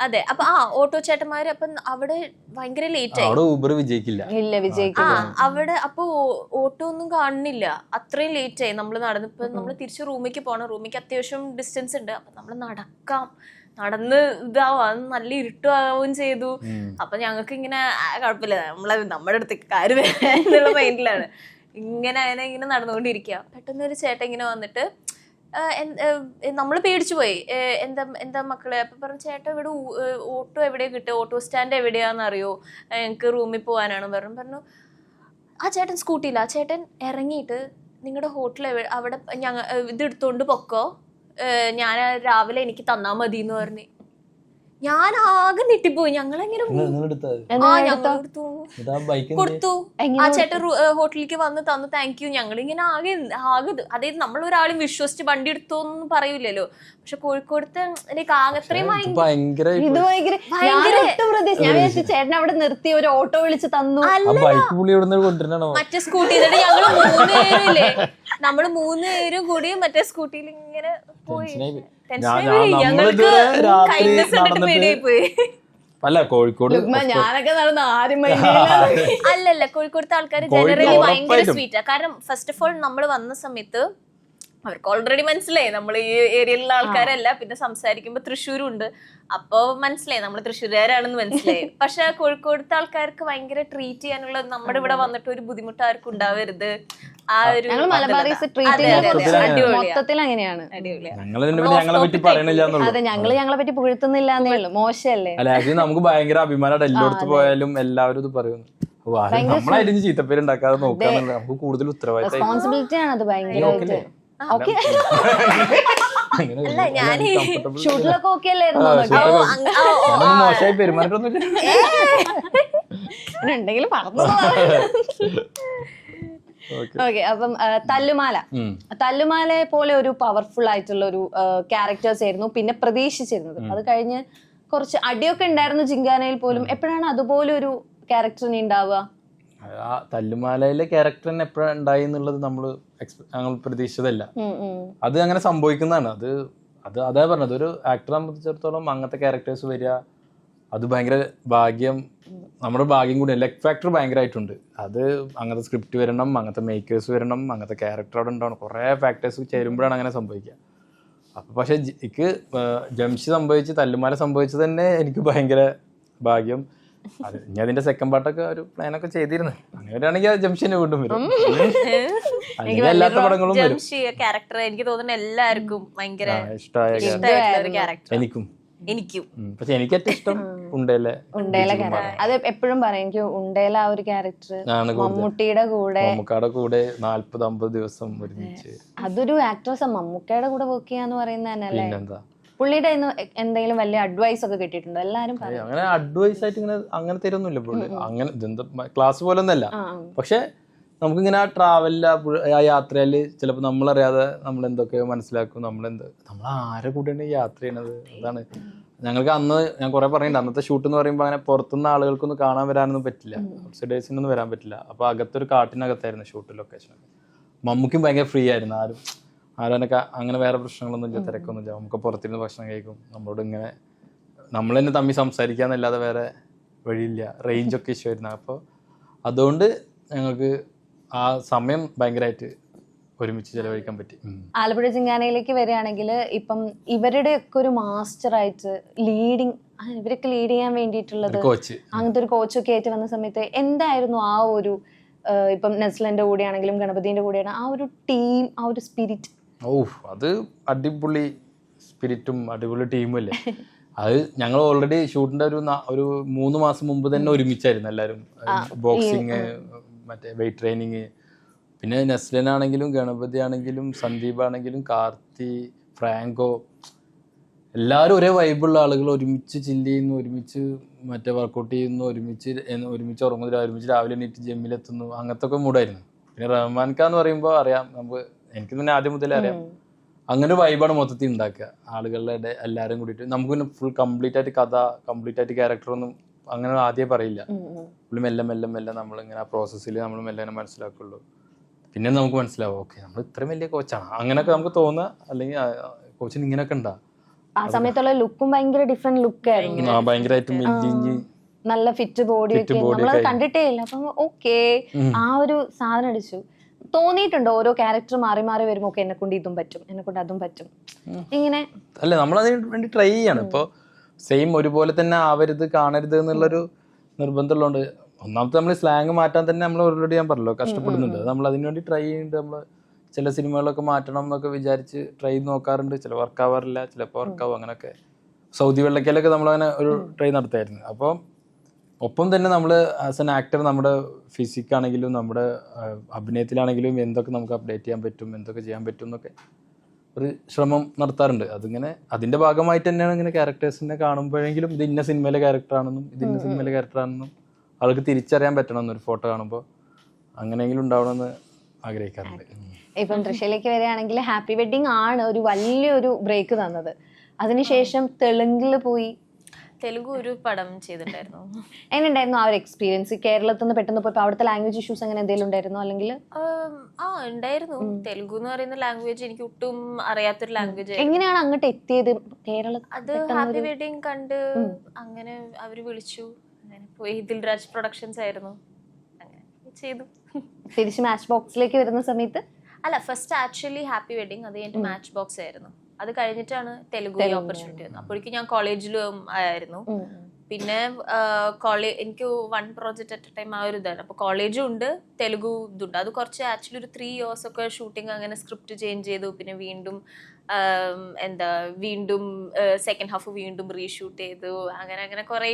അതെ, അപ്പൊ ഓട്ടോ ചേട്ടന്മാര് അപ്പം അവിടെ ഭയങ്കര ലേറ്റ് ആയി. അവിടെ അപ്പൊ ഓട്ടോ ഒന്നും കാണുന്നില്ല, അത്രയും ലേറ്റ് ആയി. നമ്മള് നമ്മള് തിരിച്ച് റൂമിലേക്ക് പോണം. റൂമിലേക്ക് അത്യാവശ്യം ഡിസ്റ്റൻസ് ഉണ്ട്. അപ്പൊ നമ്മള് നടന്ന് ഇതാവും, നല്ല ഇരുട്ടാവുകയും ചെയ്തു. അപ്പൊ ഞങ്ങൾക്ക് ഇങ്ങനെ കുഴപ്പമില്ല, നമ്മുടെ അടുത്തേക്ക് കാര്യം എന്നുള്ള മൈൻഡിലാണ് ഇങ്ങനെ നടന്നുകൊണ്ടിരിക്കുക. പെട്ടെന്ന് ഒരു ചേട്ടൻ ഇങ്ങനെ വന്നിട്ട് നമ്മൾ പേടിച്ചു പോയി. എന്താ മക്കളെ? അപ്പൊ പറഞ്ഞു, ചേട്ടാ ഇവിടെ ഓട്ടോ എവിടെയാ കിട്ടുക, ഓട്ടോ സ്റ്റാൻഡ് എവിടെയാണെന്നറിയോ, ഞങ്ങൾക്ക് റൂമിൽ പോകാനാണ് പറഞ്ഞു. ആ ചേട്ടൻ സ്കൂട്ടിയില്ല. ആ ചേട്ടൻ ഇറങ്ങിയിട്ട് നിങ്ങളുടെ ഹോട്ടൽ അവിടെ ഇത് എടുത്തോണ്ട് പൊക്കോ, ഞാൻ രാവിലെ എനിക്ക് തന്നാ മതി എന്ന് പറഞ്ഞു. ഞാൻ ആകെ ഞെട്ടിപ്പോയി. ഞങ്ങളെങ്ങനെ കൊടുത്തു. ആ ചേട്ടൻ ഹോട്ടലിലേക്ക് വന്ന് തന്നു, താങ്ക് യു. ഞങ്ങളിങ്ങനെ ആകെ അതായത് നമ്മൾ ഒരാളും വിശ്വസിച്ച് വണ്ടി എടുത്തോന്നും പറയൂലല്ലോ. പക്ഷെ കോഴിക്കോടത്തെ അത്രയും ചേട്ടൻ അവിടെ നിർത്തി ഒരു ഓട്ടോ വിളിച്ച് തന്നു. മറ്റേ സ്കൂട്ടി ഞങ്ങള് 3 പേരില്ലേ, നമ്മള് 3 പേരും കൂടി മറ്റേ സ്കൂട്ടിയിൽ ഇങ്ങനെ പോയി. ഞങ്ങൾക്ക് പേടിയായി പോയി. അല്ല കോഴിക്കോട് ഞാനൊക്കെ നടന്ന ആരും അല്ലല്ല, കോഴിക്കോടത്തെ ആൾക്കാർ ജനറലി ഭയങ്കര സ്വീറ്റാ. കാരണം ഫസ്റ്റ് ഓഫ് ഓൾ നമ്മൾ വന്ന സമയത്ത് അവർക്ക് ഓൾറെഡി മനസ്സിലായി നമ്മൾ ഈ ഏരിയയിലുള്ള ആൾക്കാരല്ല. പിന്നെ സംസാരിക്കുമ്പോ തൃശ്ശൂരും ഉണ്ട്, അപ്പൊ മനസ്സിലായി നമ്മൾ തൃശ്ശൂരുകാരാണെന്ന് മനസ്സിലായി. പക്ഷെ കോഴിക്കോടത്തെ ആൾക്കാർക്ക് ഭയങ്കര ട്രീറ്റ് ചെയ്യാനുള്ള, നമ്മുടെ ഇവിടെ വന്നിട്ട് ഒരു ബുദ്ധിമുട്ട് ആർക്കും ഉണ്ടാവരുത്. ആ ഒരു മൊത്തത്തിൽ അങ്ങനെയാണ്. അതെ, ഞങ്ങളെ പറ്റി പുകഴ്ത്തുന്നില്ല എന്നേ ഉള്ളൂ. മോശമല്ലേ? നമുക്ക് ഭയങ്കര അഭിമാനമായിട്ട് എല്ലായിടത്ത് പോയാലും എല്ലാവരും ഇത് പറയുന്നു. നമ്മളായിട്ട് ചീത്തപ്പേരുണ്ടാക്കാതെ നോക്കാന്നുള്ള നമുക്ക് കൂടുതൽ ഉത്തരവാദിത്തം, റെസ്പോൺസിബിലിറ്റി ആണ് അത് ഭയങ്കര. അല്ല ഞാൻ ഷൂട്ടിലൊക്കെ ഓക്കെ അല്ലായിരുന്നു. മോശമായി പെരുമാറ്റമൊന്നുമില്ല ഉണ്ടെങ്കിലും പറഞ്ഞു. ഓക്കെ, അപ്പം തല്ലുമാലയെ പോലെ ഒരു പവർഫുൾ ആയിട്ടുള്ള ഒരു ക്യാരക്ടേഴ്സ് ആയിരുന്നു പിന്നെ പ്രതീക്ഷിച്ചിരുന്നത്. അത് കഴിഞ്ഞ് കുറച്ച് അടിയൊക്കെ ഉണ്ടായിരുന്നു ജിങ്കാനയിൽ പോലും. എപ്പോഴാണ് അതുപോലെ ഒരു ക്യാരക്ടറിന് ഉണ്ടാവുക? ആ തല്ലുമാലയിലെ ക്യാരക്ടർ തന്നെ എപ്പോഴാണ് ഉണ്ടായി എന്നുള്ളത് ഞങ്ങൾ പ്രതീക്ഷിച്ചതല്ല. അത് അങ്ങനെ സംഭവിക്കുന്നതാണ്. അതാ പറഞ്ഞത്, ഒരു ആക്ടറെ സംബന്ധിച്ചിടത്തോളം അങ്ങനത്തെ ക്യാരക്ടേഴ്സ് വരിക അത് ഭയങ്കര ഭാഗ്യം, നമ്മുടെ ഭാഗ്യം കൂടി. ലക്ക് ഫാക്ടർ ഭയങ്കരമായിട്ടുണ്ട്. അത് അങ്ങനത്തെ സ്ക്രിപ്റ്റ് വരണം, അങ്ങനത്തെ മേക്കേഴ്സ് വരണം, അങ്ങനത്തെ ക്യാരക്ടർ അവിടെ ഉണ്ടാവണം, കുറേ ഫാക്ടേഴ്സ് ചേരുമ്പോഴാണ് അങ്ങനെ സംഭവിക്കുക. അപ്പം പക്ഷേ എനിക്ക് ജംഷി തല്ലുമാല സംഭവിച്ചത് തന്നെ എനിക്ക് ഭയങ്കര ഭാഗ്യം. ഇനി അതിന്റെ സെക്കൻഡ് പാർട്ടൊക്കെ ഒരു പ്ലാനൊക്കെ ചെയ്തിരുന്നു. അങ്ങനെയാണെങ്കിൽ ജംഷിനെ വീണ്ടും വരും. എല്ലാത്ത പടങ്ങളും വരും. ക്യാരക്ടർ എനിക്ക് തോന്നുന്നു എല്ലാവർക്കും ഭയങ്കര ഇഷ്ടമായ എനിക്കും. പക്ഷെ എനിക്ക് ഏറ്റവും ഇഷ്ടം ഉണ്ടേല അത് എപ്പോഴും പറയും. എനിക്ക് ഉണ്ടേല ആ ഒരു ക്യാരക്ടർ മമ്മൂട്ടിയുടെ കൂടെ 40-50 ദിവസം ഒരുമിച്ച്. അതൊരു ആക്ട്രസ് മമ്മൂക്കയുടെ കൂടെ വർക്ക് ചെയ്യാന്ന് പറയുന്നതല്ലേ. പുള്ളിയുടെ എന്തെങ്കിലും വലിയ അഡ്വൈസ് ഒക്കെ കിട്ടിയിട്ടുണ്ടോ? എല്ലാരും അങ്ങനെ അഡ്വൈസ് ആയിട്ട് അങ്ങനെ തരുന്നില്ല പുള്ളി. അങ്ങനെ ക്ലാസ് പോലെ ഒന്നല്ല. പക്ഷെ നമുക്കിങ്ങനെ ആ ട്രാവലിൽ ആ യാത്രയില് ചിലപ്പോൾ നമ്മളറിയാതെ നമ്മൾ എന്തൊക്കെയോ മനസ്സിലാക്കും. നമ്മൾ ആരെ കൂടെയാണ് യാത്ര ചെയ്യണത്. അതാണ് ഞങ്ങൾക്ക് അന്ന് ഞാൻ കുറെ പറയുന്നുണ്ട്. അന്നത്തെ ഷൂട്ട് എന്ന് പറയുമ്പോൾ അങ്ങനെ പുറത്തുനിന്ന് ആളുകൾക്കൊന്നും കാണാൻ വരാനൊന്നും പറ്റില്ല, ഔട്ട്സൈഡേഴ്സിനൊന്നും വരാൻ പറ്റില്ല. അപ്പോൾ അകത്തൊരു കാട്ടിനകത്തായിരുന്നു ഷൂട്ട് ലൊക്കേഷൻ. മമ്മൂക്കും ഭയങ്കര ഫ്രീ ആയിരുന്നു. ആരും അങ്ങനെ വേറെ പ്രശ്നങ്ങളൊന്നും ഇല്ല, തിരക്കൊന്നും ഇല്ല. നമുക്ക് പുറത്തിരുന്ന് ഭക്ഷണം കഴിക്കും. നമ്മളോട് ഇങ്ങനെ നമ്മൾ തന്നെ തമ്മിൽ സംസാരിക്കാന്നല്ലാതെ വേറെ വഴിയില്ല. റേഞ്ചൊക്കെ ഇഷ്യൂ ആയിരുന്നു. അപ്പോൾ അതുകൊണ്ട് ഞങ്ങൾക്ക് ആ സമയം ഭയങ്കരമായിട്ട് ഒരുമിച്ച് ചെലവഴിക്കാൻ പറ്റി. ആലപ്പുഴ ജിങ്കാനയിലേക്ക് വരികയാണെങ്കിൽ ഇപ്പം ഇവരുടെ ഒക്കെ ഒരു മാസ്റ്ററായിട്ട് ഇവരൊക്കെ ലീഡ് ചെയ്യാൻ വേണ്ടിയിട്ടുള്ളത് അങ്ങനത്തെ ഒരു കോച്ചൊക്കെ ആയിട്ട് വന്ന സമയത്ത് എന്തായിരുന്നു ആ ഒരു ഇപ്പം നെസ്ലന്റെ കൂടെയാണെങ്കിലും ഗണപതിന്റെ കൂടെയാണ് ആ ഒരു ടീം, ആ ഒരു സ്പിരിറ്റ്? അത് അടിപൊളി സ്പിരിറ്റും അടിപൊളി ടീമും അല്ലേ. അത് ഞങ്ങൾ ഓൾറെഡി ഷൂട്ടിന്റെ ഒരു 3 മാസം മുമ്പ് തന്നെ ഒരുമിച്ചായിരുന്നു എല്ലാവരും. ബോക്സിങ്, മറ്റേ വെയിറ്റ് ട്രെയിനിങ്, പിന്നെ നെസ്ലൻ ആണെങ്കിലും ഗണപതി ആണെങ്കിലും സന്ദീപ് ആണെങ്കിലും കാർത്തി, ഫ്രാങ്കോ, എല്ലാവരും ഒരേ വൈബുള്ള ആളുകൾ. ഒരുമിച്ച് ചില്ല് ചെയ്യുന്നു, ഒരുമിച്ച് മറ്റേ വർക്കൗട്ട് ചെയ്യുന്നു, ഒരുമിച്ച് ഉറങ്ങുന്നു, ഒരുമിച്ച് രാവിലെ എണീറ്റ് ജിമ്മിലെത്തുന്നു. അങ്ങനത്തെ ഒക്കെ മൂടായിരുന്നു. പിന്നെ റഹ്മാൻഖാന്ന് പറയുമ്പോൾ അറിയാം, എനിക്ക് തന്നെ ആദ്യം മുതലേ അറിയാം. അങ്ങനെ ഒരു വൈബാണ് മൊത്തത്തിൽ ഉണ്ടാക്കുക ആളുകളുടെ എല്ലാവരും കൂടിയിട്ട്. നമുക്ക് പിന്നെ ഫുൾ കംപ്ലീറ്റ് ആയിട്ട് കഥ, കംപ്ലീറ്റ് ആയിട്ട് ക്യാരക്ടറൊന്നും അങ്ങനെ ആദ്യമേ പറയില്ല. പുള്ളി മെല്ലെ നമ്മളിങ്ങനെ ആ പ്രോസസ്സിൽ നമ്മൾ മെല്ലെ മനസ്സിലാക്കുള്ളൂ. പിന്നെ നമുക്ക് മനസ്സിലാവും, ഓക്കെ നമ്മൾ ഇത്രയും വലിയ കോച്ചാണ് അങ്ങനെയൊക്കെ നമുക്ക് തോന്നുക. അല്ലെങ്കിൽ കോച്ചിന് ഇങ്ങനെയൊക്കെ ഉണ്ടാ. ആ സമയത്തുള്ള ലുക്കും ഭയങ്കര ഡിഫറെന്റ് ലുക്കായിരുന്നു. ഭയങ്കരമായിട്ട് മെലിഞ്ഞ് നല്ല ഫിറ്റ് ബോഡി ഒക്കെ നമ്മളത് കണ്ടിട്ടേ ഇല്ല. അപ്പം ഓക്കെ, ആ ഒരു സാധനം അടിച്ചു. തോന്നിയിട്ടുണ്ടോ ഓരോ ക്യാരക്ടർ മാറി മാറി വരുമ്പോ ഒക്കെ എന്നെ കൊണ്ട് ഇതും പറ്റും, എന്നെ കൊണ്ട് അതും പറ്റും ഇങ്ങനെ? അല്ല, നമ്മളതിന് വേണ്ടി ട്രൈ ചെയ്യാണ്. ഇപ്പൊ സെയിം ഒരുപോലെ തന്നെ ആവരുത്, കാണരുത് എന്നുള്ളൊരു നിർബന്ധമുള്ളതുകൊണ്ട് ഒന്നാമത്തെ നമ്മൾ സ്ലാങ് മാറ്റാൻ തന്നെ നമ്മൾ ഓൾറെഡി ഞാൻ പറഞ്ഞല്ലോ കഷ്ടപ്പെടുന്നുണ്ട്. നമ്മൾ അതിനു വേണ്ടി ട്രൈ ചെയ്യുന്നുണ്ട്. നമ്മൾ ചില സിനിമകളൊക്കെ മാറ്റണം എന്നൊക്കെ വിചാരിച്ച് ട്രൈ ചെയ്ത് നോക്കാറുണ്ട്. ചില വർക്ക് ആവാറില്ല, ചിലപ്പോൾ വർക്കാവും. അങ്ങനെയൊക്കെ സൗദി വെള്ളക്കയിലൊക്കെ നമ്മളങ്ങനെ ഒരു ട്രൈ നടത്തായിരുന്നു. അപ്പോൾ ഒപ്പം തന്നെ നമ്മൾ ആസ് എൻ ആക്ടർ നമ്മുടെ ഫിസിക്കാണെങ്കിലും നമ്മുടെ അഭിനയത്തിലാണെങ്കിലും എന്തൊക്കെ നമുക്ക് അപ്ഡേറ്റ് ചെയ്യാൻ പറ്റും, എന്തൊക്കെ ചെയ്യാൻ പറ്റും എന്നൊക്കെ ഒരു ശ്രമം നടത്താറുണ്ട്. അതിങ്ങനെ അതിന്റെ ഭാഗമായിട്ട് തന്നെയാണ് ഇങ്ങനെ ക്യാരക്ടേഴ്സിനെ കാണുമ്പോഴെങ്കിലും ഇത് ഇന്ന സിനിമയിലെ ക്യാരക്ടറാണെന്നും ഇത് ഇന്ന സിനിമയിലെ ക്യാരക്ടറാണെന്നും ആൾക്ക് തിരിച്ചറിയാൻ പറ്റണം എന്നൊരു ഫോട്ടോ കാണുമ്പോൾ അങ്ങനെയെങ്കിലും ഉണ്ടാവണമെന്ന് ആഗ്രഹിക്കാറുണ്ട്. ഇപ്പം തൃശ്ശയിലേക്ക് വരികയാണെങ്കിൽ ഹാപ്പി വെഡിങ് ആണ് ഒരു വലിയൊരു ബ്രേക്ക് തന്നത്. അതിനുശേഷം തെലുങ്കിൽ പോയി. തെലുഗു ഒരു പടം ചെയ്തിട്ടുണ്ടായിരുന്നു. എങ്ങനെയുണ്ടായിരുന്നു ആ ഒരു എക്സ്പീരിയൻസ്? കേരളത്തിൽ നിന്ന് പെട്ടെന്ന് പോയപ്പോൾ അവിടുത്തെ ലാംഗ്വേജ് ഇഷ്യൂസ് അങ്ങനെ എന്തെങ്കിലും ഉണ്ടായിരുന്നോ? അല്ലെങ്കിൽ ഉണ്ടായിരുന്നു. തെലുഗു എന്ന് പറയുന്ന ലാംഗ്വേജ് എനിക്ക് ഒട്ടും അറിയാത്തൊരു ലാംഗ്വേജ്. എങ്ങനെയാണ് അങ്ങോട്ട് എത്തിയത് കേരളത്തിൽ? അത് ഹാപ്പി വെഡിങ് കണ്ട് അങ്ങനെ അവര് വിളിച്ചു, അങ്ങനെ പോയി. ദിൽരാജ് പ്രൊഡക്ഷൻസ് ആയിരുന്നു, അങ്ങനെ ചെയ്തു. തിരിച്ച് മാച്ച് ബോക്സിലേക്ക് വരുന്ന സമയത്ത് അല്ല, ഫസ്റ്റ് ആക്ച്വലി ഹാപ്പി വെഡിങ്, അത് കഴിഞ്ഞിട്ട് മാച്ച് ബോക്സ് ആയിരുന്നു. അത് കഴിഞ്ഞിട്ടാണ് തെലുഗു ഓപ്പർച്യൂണിറ്റി വന്നത്. അപ്പോഴേക്കും ഞാൻ കോളേജിലും ആയിരുന്നു. പിന്നെ എനിക്ക് 1 പ്രോജക്റ്റ് അറ്റ് എ ടൈം ആ ഒരു ഇതാണ്. അപ്പോൾ കോളേജും ഉണ്ട്, തെലുഗു ഇതുണ്ട്. അത് കുറച്ച് ആക്ച്വലി ഒരു 3 years ഒക്കെ ഷൂട്ടിങ്, അങ്ങനെ സ്ക്രിപ്റ്റ് ചേഞ്ച് ചെയ്തു. പിന്നെ വീണ്ടും സെക്കൻഡ് ഹാഫ് വീണ്ടും റീഷൂട്ട് ചെയ്തു. അങ്ങനെ കുറേ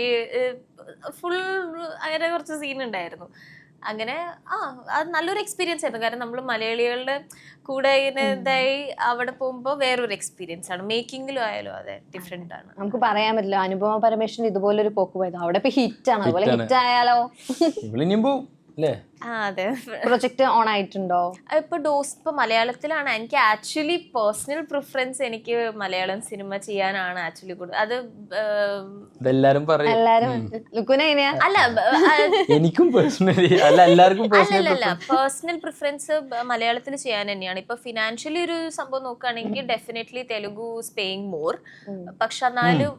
ഫുൾ അങ്ങനെ കുറച്ച് സീൻ ഉണ്ടായിരുന്നു. അങ്ങനെ അത് നല്ലൊരു എക്സ്പീരിയൻസ് ആയിരുന്നു. കാരണം നമ്മൾ മലയാളികളുടെ കൂടെ ഇങ്ങനെ ഇതായി അവിടെ പോകുമ്പോൾ വേറൊരു എക്സ്പീരിയൻസ് ആണ്. മേക്കിങ്ങിലും ആയാലും അതെ ഡിഫറെന്റ് ആണ്. നമുക്ക് പറയാൻ പറ്റില്ല. അനുപമ പരമേശ്വരൻ ഇതുപോലൊരു പോക്ക് പോയത് അവിടെ ഇപ്പൊ ഹിറ്റ് ആണ്. അതുപോലെ ഹിറ്റ് ആയാലോ? അതെ. പ്രൊജക്ട് ഓൺ ആയിട്ടുണ്ടോ? ഇപ്പൊ മലയാളത്തിലാണ്. എനിക്ക് ആക്ച്വലി പേഴ്സണൽ പ്രിഫറൻസ് എനിക്ക് മലയാളം സിനിമ ചെയ്യാനാണ് ആക്ച്വലി കൂടുതൽ. അത് എല്ലാരും അല്ല, എനിക്കും എല്ലാവർക്കും പേഴ്സണൽ പ്രിഫറൻസ് മലയാളത്തിൽ ചെയ്യാൻ തന്നെയാണ്. ഇപ്പൊ ഫിനാൻഷ്യലി ഒരു സംഭവം നോക്കുകയാണെങ്കിൽ definitely Telugu is paying more. പക്ഷെ എന്നാലും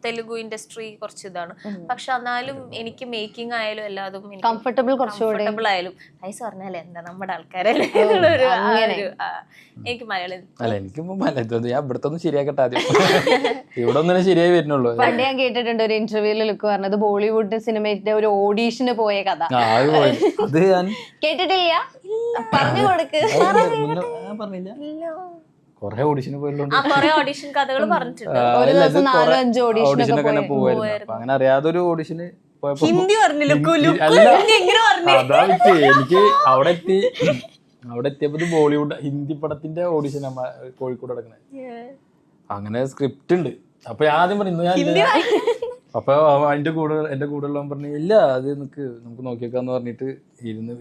തെലുഗു ഇൻഡസ്ട്രി കുറച്ച് ഇതാണ്. പക്ഷെ എന്നാലും എനിക്ക് മേക്കിംഗ് ആയാലും എല്ലാതും കംഫർട്ടബിൾ ആയാലും പൈസ പറഞ്ഞാലേ എന്താ നമ്മുടെ ആൾക്കാരല്ലേ എനിക്ക് മലയാളം. അല്ല, എനിക്കിപ്പോ ഞാൻ ഇവിടത്തെ ഒന്ന് ശരിയാക്കട്ടെ ആദ്യം. ഇവിടെ ഒന്നും ശരിയായി വരുന്നുള്ളൂ. പണ്ട് ഞാൻ കേട്ടിട്ടുണ്ട് ഒരു ഇന്റർവ്യൂല് ലുക്ക് പറഞ്ഞത് ബോളിവുഡ് സിനിമയുടെ ഒരു ഓഡീഷന് പോയ കഥ. അത് ഞാൻ കേട്ടിട്ടില്ല. പറഞ്ഞു കൊടുക്ക്. പറഞ്ഞില്ല. കൊറേ ഓഡിഷന് പോയതുകൊണ്ട് ഓഡിഷൻ കഥകൾ പറഞ്ഞിട്ടുണ്ട്. ഓഡിഷനൊക്കെ പോവായിരുന്നു. അങ്ങനെ അറിയാതൊരു ഓഡിഷന് പോയപ്പോ അതാ എനിക്ക് അവിടെ എത്തിയപ്പോ ബോളിവുഡ് ഹിന്ദി പടത്തിന്റെ ഓഡിഷൻ കോഴിക്കോട് നടക്കണേ. അങ്ങനെ സ്ക്രിപ്റ്റ് ഉണ്ട്. അപ്പൊ ആദ്യം പറഞ്ഞു ഞാൻ അപ്പൊ എന്റെ കൂടെ ഉള്ളവൻ പറഞ്ഞു ഇല്ല അത് നമുക്ക് നോക്കിയേക്കാന്ന് പറഞ്ഞിട്ട് ഇരുന്ന്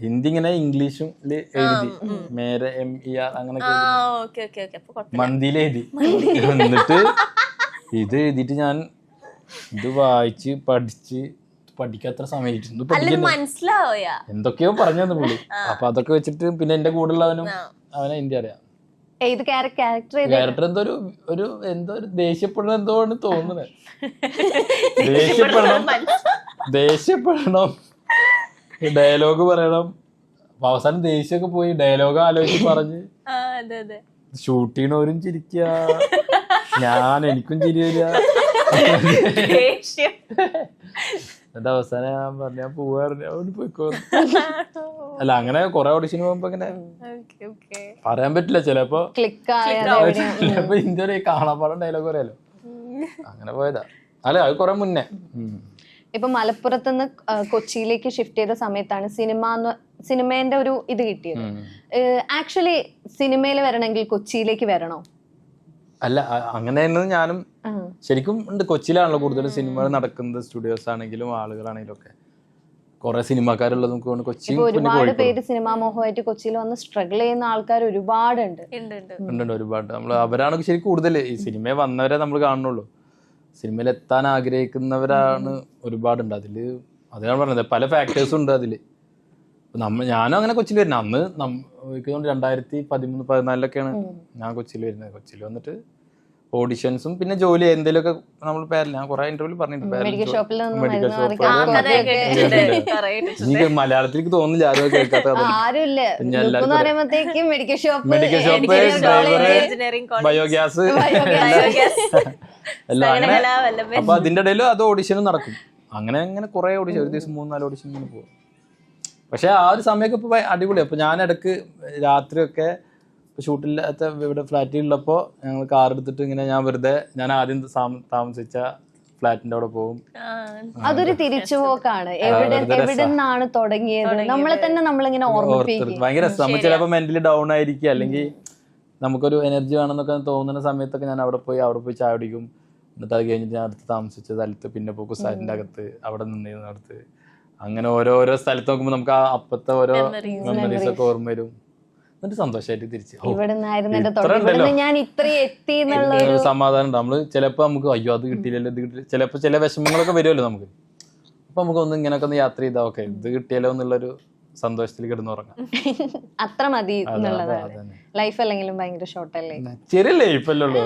ഹിന്ദി ഇങ്ങനെ ഇംഗ്ലീഷും എഴുതി മേരെ MER അങ്ങനെ മന്തിയിൽ എഴുതി. എന്നിട്ട് ഇത് എഴുതിയിട്ട് ഞാൻ ഇത് വായിച്ച് പഠിക്കാത്ര സമയം എന്തൊക്കെയോ പറഞ്ഞു തന്നു പുള്ളി. അപ്പൊ അതൊക്കെ വെച്ചിട്ട് പിന്നെ എന്റെ കൂടെ ഉള്ളവനും അവനെ ഹിന്ദി അറിയാം. ക്യാരക്ടർ എന്തോ ഒരു ദേഷ്യപ്പെടണം എന്തോ ആണ് തോന്നുന്നത്. ദേഷ്യപ്പെടണം ഡയലോഗ് പറയണം. അവസാനം ദേഷ്യമൊക്കെ പോയി ഡയലോഗ് ആലോചിച്ച് പറഞ്ഞ് ഷൂട്ട് ചെയ്യണവരും ചിരിക്കുക, എനിക്കും ചിരി വരിക. എന്നിട്ട് അവസാനം ഞാൻ പറഞ്ഞ പോവാറുണ്ട് അവിടെ പോയിക്കോ. അല്ല അങ്ങനെ കൊറേ ഓഡിഷന് പോകുമ്പോ ഇങ്ങനെ പറയാൻ പറ്റില്ല. ചിലപ്പോ ഇന്ത്യ കാണാപ്പാടം ഡയലോഗ് പറയാലോ. അങ്ങനെ പോയതാ. അല്ല അത് കൊറേ മുന്നേ. ഇപ്പൊ മലപ്പുറത്തുനിന്ന് കൊച്ചിയിലേക്ക് ഷിഫ്റ്റ് ചെയ്ത സമയത്താണ് സിനിമേന്റെ ഒരു ഇത് കിട്ടിയത്. ആക്ച്വലി സിനിമയിൽ വരണമെങ്കിൽ കൊച്ചിയിലേക്ക് വരണോ? അല്ല അങ്ങനെ ഞാനും ശരിക്കും ഉണ്ട്. കൊച്ചിയിലാണല്ലോ കൂടുതൽ സിനിമകൾ നടക്കുന്നത്. സ്റ്റുഡിയോസ് ആണെങ്കിലും ആളുകളാണെങ്കിലും ഒക്കെ കുറെ സിനിമാക്കാരുള്ളത് നമുക്ക് കൊച്ചി. ഒരുപാട് പേര് സിനിമാ മോഹമായിട്ട് കൊച്ചിയിൽ വന്ന് സ്ട്രഗിൾ ചെയ്യുന്ന ആൾക്കാർ ഒരുപാടുണ്ട്. ഒരുപാട് അവരാണ് ശരിക്കും കൂടുതൽ ഈ സിനിമയിൽ വന്നവരെ നമ്മൾ കാണുന്നുള്ളൂ. സിനിമയിൽ എത്താൻ ആഗ്രഹിക്കുന്നവരാണ് ഒരുപാടുണ്ട്. അതാണ് പറഞ്ഞത് പല ഫാക്ടേഴ്സും ഉണ്ട് അതില്. ഞാനും അങ്ങനെ കൊച്ചിയിൽ വരുന്നത്. അന്ന് 2013-14 ഞാൻ കൊച്ചിയിൽ വരുന്നത്. കൊച്ചിയിൽ വന്നിട്ട് ഓഡിഷൻസും പിന്നെ ജോലി എന്തെങ്കിലുമൊക്കെ നമ്മൾ ഞാൻ കുറെ ഇന്റർവ്യൂ പറഞ്ഞിട്ടുണ്ട്. മലയാളത്തിലേക്ക് തോന്നുന്നില്ല ആരും കേൾക്കാത്ത. മെഡിക്കൽ ഷോപ്പ്, ബയോഗ്യാസ് എല്ലാം അങ്ങനെ. അപ്പൊ അതിന്റെ ഇടയിൽ അത് ഓഡിഷനും നടക്കും. അങ്ങനെ കുറെ ഓഡിഷൻ, ഒരു ദിവസം 3-4 ഓഡിഷൻ ഇങ്ങനെ പോകും. പക്ഷെ ആ ഒരു സമയമൊക്കെ ഇപ്പൊ അടിപൊളിയാണ്. അപ്പൊ ഞാൻ ഇടക്ക് രാത്രിയൊക്കെ ഷൂട്ടില്ലാത്ത ഇവിടെ ഫ്ലാറ്റിലുള്ളപ്പോൾ ഞങ്ങൾ കാർ എടുത്തിട്ട് ഇങ്ങനെ ഞാൻ ആദ്യം താമസിച്ച ഫ്ലാറ്റിന്റെ അവിടെ പോകും. അതൊരു തിരിച്ചുപോക്കാണ്. എവിടെ നിന്നാണ് തുടങ്ങിയത് നമ്മളെ തന്നെ നമ്മളിങ്ങനെ ഓർമ്മിപ്പിക്കും. ഭയങ്കര രസം. നമ്മൾ ചിലപ്പോൾ മെന്റലി ഡൗൺ ആയിരിക്കും, അല്ലെങ്കിൽ നമുക്കൊരു എനർജി വേണമെന്നൊക്കെ തോന്നുന്ന സമയത്തൊക്കെ ഞാൻ അവിടെ പോയി ചായ കുടിക്കും. എന്നിട്ട് അത് കഴിഞ്ഞിട്ട് ഞാൻ അടുത്ത് താമസിച്ച സ്ഥലത്ത് പിന്നെ പോകും കുസാറ്റിന്റെ അകത്ത്, അവിടെ നിന്നിരുന്ന അടുത്ത്. അങ്ങനെ ഓരോരോ സ്ഥലത്ത് നോക്കുമ്പോൾ നമുക്ക് ആ അപ്പത്തെ ഓരോ മെമ്മറീസ് ഒക്കെ ഓർമ്മ വരും. എന്നിട്ട് സന്തോഷമായിട്ട് തിരിച്ച് ഞാൻ ഇത്രയും എത്തി എന്നുള്ള സമാധാനം ഉണ്ട്. നമ്മള് ചിലപ്പോ നമുക്ക് അയ്യോ അത് കിട്ടിയില്ലല്ലോ, ഇത് കിട്ടില്ല, ചിലപ്പോ ചില വിഷമങ്ങളൊക്കെ വരുമല്ലോ നമുക്ക്. അപ്പൊ നമുക്ക് ഒന്ന് ഇങ്ങനെയൊക്കെ ഒന്ന് യാത്ര ചെയ്താൽ ഓക്കെ ഇത് കിട്ടിയല്ലോ എന്നുള്ളൊരു സന്തോഷത്തിൽ കിടന്നുറങ്ങാം. അത്ര മതി എന്നുള്ളതാണ്. ലൈഫ് അല്ലെങ്കിലും ഭയങ്കര ഷോർട്ട് അല്ലേ? ചെറിയ ലൈഫല്ലേ ഉള്ളൂ.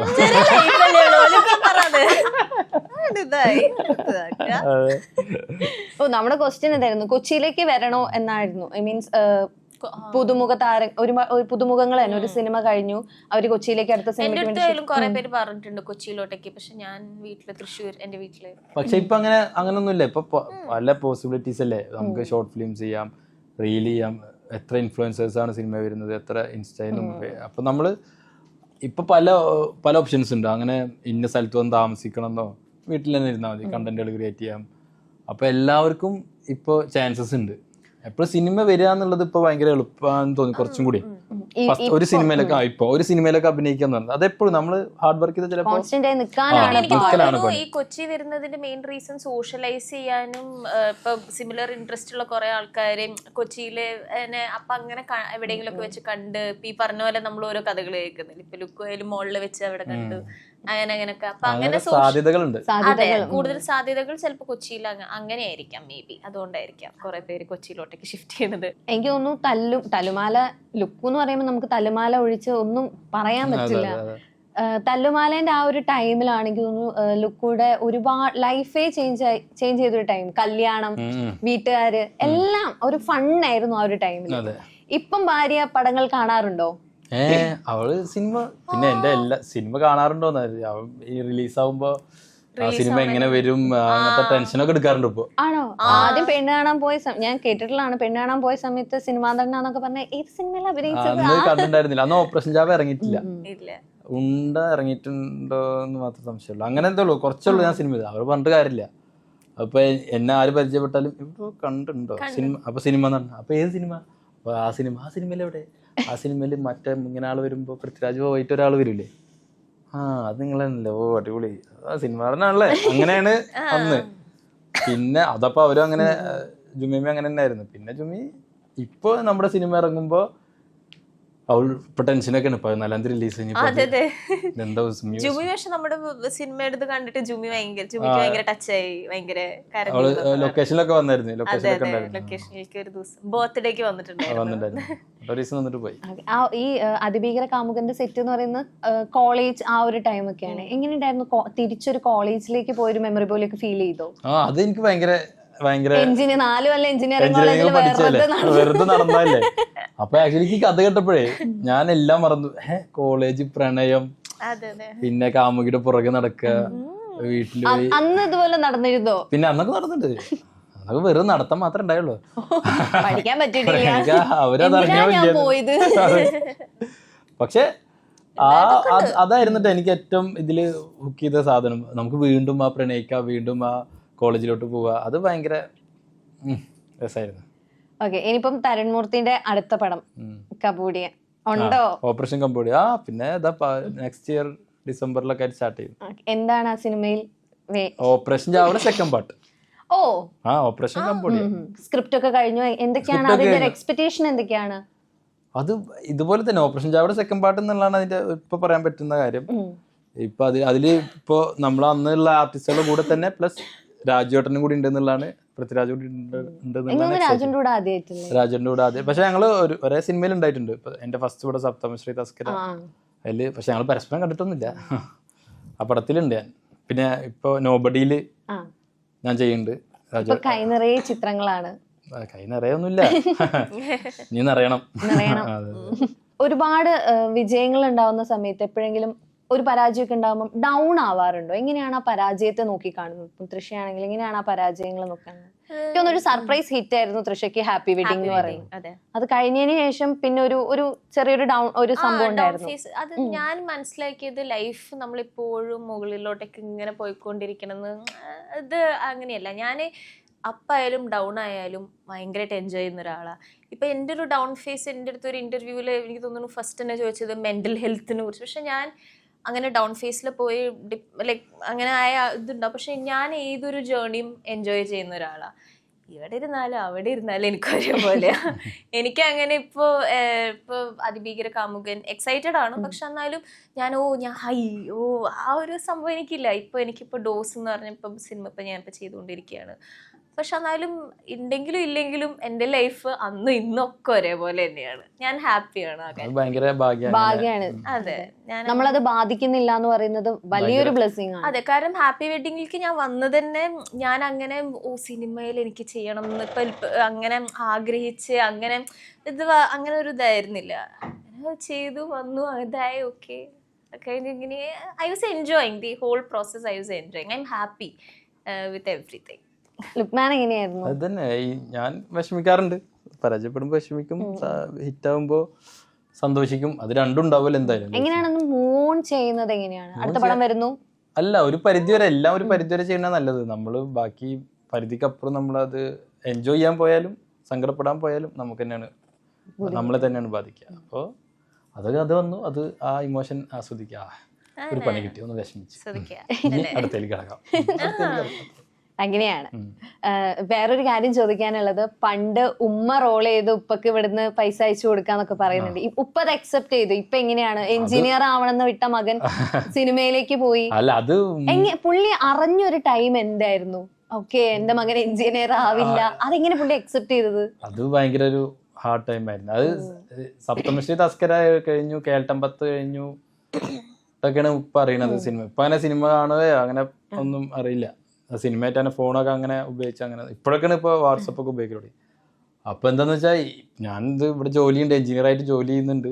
ഓ, നമ്മുടെ ക്വസ്റ്റ്യൻ എന്തായിരുന്നു? കൊച്ചിയിലേക്ക് വരണോ എന്നായിരുന്നു. ഐ മീൻസ് പുതുമുഖ പുതുമുഖങ്ങൾ തന്നെ ഒരു സിനിമ കഴിഞ്ഞു, അവര് കൊച്ചിയിലേക്ക് അടുത്ത സിനിമ. കുറെ പേര് പറഞ്ഞിട്ടുണ്ട് കൊച്ചിയിലോട്ടേക്ക്, പക്ഷെ ഞാൻ വീട്ടില് തൃശ്ശൂർ എന്റെ വീട്ടില്. പക്ഷെ ഇപ്പൊ അങ്ങനൊന്നുമില്ല. ഇപ്പൊ പല പോസിബിലിറ്റീസ് അല്ലേ. നമുക്ക് ഷോർട്ട് ഫിലിംസ് ചെയ്യാം, റീൽ ചെയ്യാം. എത്ര ഇൻഫ്ലുവൻസേഴ്സ് ആണ് സിനിമ വരുന്നത്, എത്ര ഇൻസ്റ്റയിലും. അപ്പൊ നമ്മള് ഇപ്പൊ പല ഓപ്ഷൻസ് ഉണ്ട്. അങ്ങനെ ഇന്ന സ്ഥലത്ത് വന്ന് താമസിക്കണമെന്നോ, വീട്ടിൽ തന്നെ ഇരുന്നാൽ മതി, കണ്ടന്റുകൾ ക്രിയേറ്റ് ചെയ്യാം. അപ്പൊ എല്ലാവർക്കും ഇപ്പൊ ചാൻസസ് ഉണ്ട്. എപ്പോഴും സിനിമ വരിക എന്നുള്ളത് ഇപ്പൊ ഭയങ്കര എളുപ്പമാണെന്ന് തോന്നി കുറച്ചും കൂടി. ഒരു സിനിമയിലൊക്കെ അഭിനയിക്കാൻ പറഞ്ഞത് അതെപ്പോഴും നമ്മള് ഹാർഡ് വർക്ക് ചെയ്ത ചിലപ്പോൾ ഈ കൊച്ചി വരുന്നതിന്റെ മെയിൻ റീസൺ സോഷ്യലൈസ് ചെയ്യാനും ഇപ്പൊ സിമിലർ ഇൻട്രസ്റ്റ് ഉള്ള കുറെ ആൾക്കാരെ കൊച്ചിയില് അപ്പൊ അങ്ങനെ എവിടെയെങ്കിലും ഒക്കെ വെച്ച് കണ്ട് ഈ പറഞ്ഞ പോലെ നമ്മൾ ഓരോ കഥകൾ കേൾക്കുന്നില്ല. ഇപ്പൊ ലുക്കുവയിലും മോളില് വെച്ച് അവിടെ കണ്ടു അങ്ങനെയൊക്കെ. അപ്പൊ അങ്ങനെ സാധ്യതകളുണ്ട്. അതെ, കൂടുതൽ സാധ്യതകൾ ചിലപ്പോ കൊച്ചിയിൽ അങ്ങനെയായിരിക്കാം. മേ ബി അതുകൊണ്ടായിരിക്കാം കുറെ പേര് കൊച്ചിയിലോട്ടേക്ക് ഷിഫ്റ്റ് ചെയ്യുന്നത്. എനിക്ക് തോന്നുന്നു തല്ലുമാല ലുക്ക് എന്ന് പറയുമ്പോൾ നമുക്ക് തല്ലുമാല ഒഴിച്ച് ഒന്നും പറയാൻ പറ്റില്ല. തല്ലുമാലേന്റെ ആ ഒരു ടൈമിലാണെങ്കിൽ തോന്നുന്നു ലുക്കൂടെ ഒരുപാട് ലൈഫേ ചേഞ്ച് ചെയ്തൊരു ടൈം. കല്യാണം, വീട്ടുകാര് എല്ലാം ഒരു ഫണ്ണായിരുന്നു ആ ഒരു ടൈമിൽ. ഇപ്പം ഭാര്യ പടങ്ങൾ കാണാറുണ്ടോ? അവള് സിനിമ പിന്നെ എന്റെ എല്ലാ സിനിമ കാണാറുണ്ടോന്ന് ഈ റിലീസ് ആവുമ്പോ ആ സിനിമ എങ്ങനെ വരും അങ്ങനത്തെ ടെൻഷനൊക്കെ എടുക്കാറുണ്ട് ഇപ്പൊ. ആണോ? ആദ്യം പെണ്ണ് കാണാൻ പോയ ഞാൻ കേട്ടിട്ടുള്ളതാണ്, പെണ്ണ് കാണാൻ പോയ സമയത്ത് സിനിമാ നടനാന്നൊക്കെ പറഞ്ഞ ഏത് സിനിമയിൽ അഭിനയിച്ചത് കണ്ടിട്ടുണ്ടായിരുന്നില്ല. അന്ന് ഓപ്പറേഷൻ ജാവ ഇറങ്ങിയിട്ടില്ല. ഉണ്ട ഇറങ്ങിയിട്ടുണ്ടോ എന്ന് മാത്രം സംശയമുള്ളൂ. അങ്ങനെ എന്തോ ഉള്ളൂ, കുറച്ചുള്ളൂ ഞാൻ സിനിമ. അവർ പറഞ്ഞിട്ട് കാര്യമില്ല. അപ്പൊ എന്നെ ആര് പരിചയപ്പെട്ടാലും ഇപ്പൊ കണ്ടുണ്ടോ സിനിമ, അപ്പൊ സിനിമ എന്ന് പറഞ്ഞ അപ്പൊ ഏത് സിനിമ, അപ്പൊ ആ സിനിമയിൽ എവിടെ, ആ സിനിമയിൽ മറ്റേ ഇങ്ങനെ ആള് വരുമ്പോ പൃഥ്വിരാജ് പോയിട്ട് ഒരാൾ വരില്ലേ, അത് നിങ്ങളല്ലേ, ഓ അടിപൊളി, ആ സിനിമ പറഞ്ഞാണല്ലേ. അങ്ങനെയാണ് അന്ന്. പിന്നെ അതപ്പോ അവരും അങ്ങനെ ജുമിമ അങ്ങനെ തന്നെ ആയിരുന്നു. പിന്നെ ജുമി ഇപ്പൊ നമ്മുടെ സിനിമ ഇറങ്ങുമ്പോ അവൾ ഇപ്പൊ ടെൻഷനൊക്കെയാണ്. ഇപ്പൊ 4-ാം തീയതി റിലീസ് ജുമി. പക്ഷെ നമ്മുടെ സിനിമ എടുത്ത് കണ്ടിട്ട് ജുമിക്ക് ഭയങ്കര ടച്ചായി, ഭയങ്കര ലൊക്കേഷനിലൊക്കെ വന്നായിരുന്നു. ലൊക്കേഷനിലേക്ക് ഒരു ദിവസം ബർത്ത്ഡേക്ക് വന്നിട്ടുണ്ടായിരുന്നു. പോയി. ഈ അതിഭീകര കാമുകന്റെ സെറ്റ് എന്ന് പറയുന്നത് കോളേജ് ആ ഒരു ടൈം ഒക്കെയാണ്. എങ്ങനെയുണ്ടായിരുന്നു? തിരിച്ചൊരു കോളേജിലേക്ക് പോയൊരു മെമ്മറി പോലെയൊക്കെ ഫീൽ ചെയ്തോ? അത് എനിക്ക് ഭയങ്കര 4 കൊല്ലം എഞ്ചിനീയറിംഗ് വെറുതെ നടന്നല്ലേ. അപ്പൊ ആക്ച്വലി ഈ കഥ കേട്ടപ്പോഴേ ഞാൻ എല്ലാം മറന്നു. കോളേജ്, പ്രണയം, പിന്നെ കാമുകിയുടെ പുറകെ നടക്കുക, വീട്ടില് പോയി. അന്ന് ഇതുപോലെ നടന്നിരുന്നോ? പിന്നെ അന്നൊക്കെ നടന്നിട്ടുണ്ട്. അതൊക്കെ വെറും നടത്തം മാത്രമേ ഉണ്ടായുള്ളൂ, പഠിക്കാൻ പറ്റിയിട്ടില്ല. അവരതറിഞ്ഞ. പക്ഷെ അതായിരുന്നിട്ട് എനിക്ക് ഏറ്റവും ഇതില് ഹുക്ക് ചെയ്ത സാധനം. നമുക്ക് വീണ്ടും ആ പ്രണയിക്കുക, വീണ്ടും ആ കോളേജിലോട്ട് പോവുക, അത് ഭയങ്കര രസമായിരുന്നു. ഓക്കെ, ഇനിയിപ്പം തരുൺമൂർത്തിന്റെ അടുത്ത പടം കബൂഡിയൻ ഉണ്ടോ? Operation Cambodia. പിന്നെ നെക്സ്റ്റ് ഇയർ ഡിസംബറിലൊക്കെ സ്റ്റാർട്ട് ചെയ്യും. എന്താണ് ആ സിനിമയിൽ? ഓപ്പറേഷൻ ജാവയുടെ second part. Operation Cambodia script ഒക്കെ കഴിഞ്ഞു. എന്തൊക്കെയാണ് അതിന്റെ എക്സ്പെക്ടേഷൻ? എന്തൊക്കെയാണ്? അത് ഇതുപോലെ തന്നെ ഓപ്പറേഷൻ ജാവയുടെ സെക്കൻഡ് പാർട്ട് എന്നുള്ളതാണ് അതിന്റെ ഇപ്പൊ പറയാൻ പറ്റുന്ന കാര്യം. ഇപ്പൊ അതില് ഇപ്പൊ നമ്മൾ അന്നുള്ള ആർട്ടിസ്റ്റുകളുടെ കൂടെ തന്നെ പ്ലസ് രാജുവേട്ടനും കൂടി ഉണ്ടെന്നുള്ളതാണ്. പൃഥ്വിരാജ് കൂടി രാജുവിന്റെ കൂടെ ആദ്യം. പക്ഷെ ഞങ്ങള് ഒരേ സിനിമയിൽ ഉണ്ടായിട്ടുണ്ട്. ഇപ്പൊ എന്റെ ഫസ്റ്റ് പടം സപ്തമശ്രീ തസ്കര, അതില് പക്ഷെ ഞങ്ങൾ പരസ്പരം കണ്ടിട്ടൊന്നുമില്ല. ആ പടത്തിലുണ്ട് ഞാൻ. പിന്നെ ഇപ്പൊ നോബഡിയില് ഞാൻ ചെയ്യുന്നുണ്ട്. കൈ നിറയെ ചിത്രങ്ങളാണ്. കൈ നിറയൊന്നുമില്ല, നീ നിറയണം. ഒരുപാട് വിജയങ്ങൾ ഉണ്ടാവുന്ന സമയത്ത് എപ്പോഴെങ്കിലും ഒരു പരാജയമൊക്കെ ഉണ്ടാകുമ്പോൾ ഡൗൺ ആവാറുണ്ടോ? എങ്ങനെയാണ് ആ പരാജയത്തെ നോക്കി കാണുന്നത്? ഇപ്പം തൃശ്ശയാണെങ്കിൽ എങ്ങനെയാണ് ആ പരാജയങ്ങൾ നോക്കുന്നത്? ഒരു സർപ്രൈസ് ഹിറ്റ് ആയിരുന്നു തൃശ്ശയ്ക്ക് ഹാപ്പി വെഡിങ് എന്ന് പറയുന്നത്. അതെ, അത് കഴിഞ്ഞതിന് ശേഷം പിന്നെ ഒരു ചെറിയൊരു ഡൗൺ ഒരു സംഭവം ഉണ്ടായിരുന്നു. അത് ഞാൻ മനസ്സിലാക്കിയത് ലൈഫ് നമ്മളിപ്പോഴും മുകളിലോട്ടൊക്കെ ഇങ്ങനെ പോയിക്കൊണ്ടിരിക്കണമെന്ന് ഇത് അങ്ങനെയല്ല. ഞാൻ അപ്പായാലും ഡൗൺ ആയാലും ഭയങ്കരമായിട്ട് എൻജോയ് ചെയ്യുന്ന ഒരാളാണ്. ഇപ്പം എൻ്റെ ഒരു ഡൗൺ ഫേസ് എൻ്റെ അടുത്ത് ഒരു ഇൻ്റർവ്യൂവിൽ എനിക്ക് തോന്നുന്നു ഫസ്റ്റ് തന്നെ ചോദിച്ചത് മെൻ്റൽ ഹെൽത്തിനെ കുറിച്ച്. പക്ഷെ ഞാൻ അങ്ങനെ ഡൗൺ ഫേസിൽ പോയി ലൈക്ക് അങ്ങനെ ആയ ഇതുണ്ടാവും. പക്ഷെ ഞാൻ ഏതൊരു ജേർണിയും എൻജോയ് ചെയ്യുന്ന ഒരാളാണ്. ഇവിടെ ഇരുന്നാലും അവിടെ ഇരുന്നാലും എനിക്ക് ഒരേപോലെ. എനിക്ക് അങ്ങനെ ഇപ്പോൾ അതിഭീകര കാമുകൻ എക്സൈറ്റഡ് ആണ്. പക്ഷെ എന്നാലും ഞാൻ ആ ഒരു സംഭവം എനിക്കില്ല. എനിക്കിപ്പോൾ ഡോസ് എന്ന് പറഞ്ഞപ്പോൾ സിനിമ ഞാനിപ്പോൾ ചെയ്തുകൊണ്ടിരിക്കുകയാണ്. പക്ഷെ എന്നാലും ഉണ്ടെങ്കിലും ഇല്ലെങ്കിലും എൻ്റെ ലൈഫ് അന്നും ഇന്നൊക്കെ ഒരേപോലെ തന്നെയാണ്. ഞാൻ ഹാപ്പിയാണ്. ഭാഗ്യാണ്. അതെ, നമ്മളത് ബാധിക്കുന്നില്ല എന്ന് പറയുന്നത് വലിയൊരു ബ്ലെസ്സിങ് ആണ്. അതെ, കാരണം ഹാപ്പി വെഡിങ്ങിലേക്ക് ഞാൻ വന്നത് തന്നെ ഞാൻ അങ്ങനെ സിനിമയിൽ എനിക്ക് ചെയ്യണം എന്ന് അങ്ങനെ ആഗ്രഹിച്ച് അങ്ങനെ അങ്ങനെ ഒരു ഇതായിരുന്നില്ല. ചെയ്തു വന്നു, ഇതായി ഓക്കെ ഇങ്ങനെ. I was enjoying the whole process. I was enjoying. I am happy with everything. Lukman എങ്ങനെയായിരുന്നു? അത് തന്നെ, ഞാൻ വിഷമിക്കാറുണ്ട്. പരാജയപ്പെടുമ്പോ വിഷമിക്കും, ഹിറ്റ് ആവുമ്പോ സന്തോഷിക്കും. അത് രണ്ടും ഉണ്ടാവില്ല എന്തായാലും. എങ്ങനെയാണ് മൂവ് ഓൺ ചെയ്യുന്നത്? എങ്ങനെയാണ് അടുത്ത പടം വരുന്നു? അല്ല, ഒരു പരിധിവരെ എല്ലാം ഒരു പരിധിവരെ ചെയ്യുന്ന നല്ലത്. നമ്മള് ബാക്കി പരിധിക്കപ്പുറം നമ്മളത് എൻജോയ് ചെയ്യാൻ പോയാലും സങ്കടപ്പെടാൻ പോയാലും നമുക്ക് തന്നെയാണ്, നമ്മളെ തന്നെയാണ് ബാധിക്കുക. അപ്പോൾ അത് വന്നു, അത് ആ ഇമോഷൻ ആസ്വദിക്കുക. ഒരു പണി കിട്ടി, ഒന്ന് വിഷമിച്ചു, അടുത്തേക്ക് കിടക്കാം. അങ്ങനെയാണ്. വേറൊരു കാര്യം ചോദിക്കാനുള്ളത്, പണ്ട് ഉമ്മ റോൾ ചെയ്ത് ഉപ്പക്ക് ഇവിടുന്ന് പൈസ അയച്ചു കൊടുക്കാന്നൊക്കെ പറയുന്നുണ്ട്. ഉപ്പ അത് അക്സെപ്റ്റ് ചെയ്തു. ഇപ്പൊ എങ്ങനെയാണ്? എഞ്ചിനീയർ ആവണമെന്ന് വിട്ട മകൻ സിനിമയിലേക്ക് പോയി. പുള്ളി അറിഞ്ഞൊരു ടൈം എന്തായിരുന്നു? ഓക്കെ, എന്റെ മകൻ എഞ്ചിനീയർ ആവില്ല. അതെങ്ങനെ പുള്ളി അക്സെപ്റ്റ് ചെയ്തത്? അത് ഭയങ്കര ഒരു ഹാർഡ് ടൈം ആയിരുന്നു. അത് സപ്തമശ്രീ തസ്കര കഴിഞ്ഞു, കേൾട്ടമ്പത്ത് കഴിഞ്ഞു ഒക്കെയാണ് ഉപ്പ അറിയണത് സിനിമ. ഇപ്പൊ അങ്ങനെ സിനിമ കാണുകയോ അങ്ങനെ ഒന്നും അറിയില്ല. സിനിമയായിട്ട് തന്നെ ഫോണൊക്കെ അങ്ങനെ ഉപയോഗിച്ച് അങ്ങനെ ഇപ്പോഴൊക്കെയാണ് ഇപ്പോൾ വാട്സപ്പൊക്കെ ഉപയോഗിക്കലുണ്ട്. അപ്പോൾ എന്താണെന്ന് വെച്ചാൽ ഞാനിത് ഇവിടെ ജോലിയുണ്ട്, എഞ്ചിനീയറായിട്ട് ജോലി ചെയ്യുന്നുണ്ട്.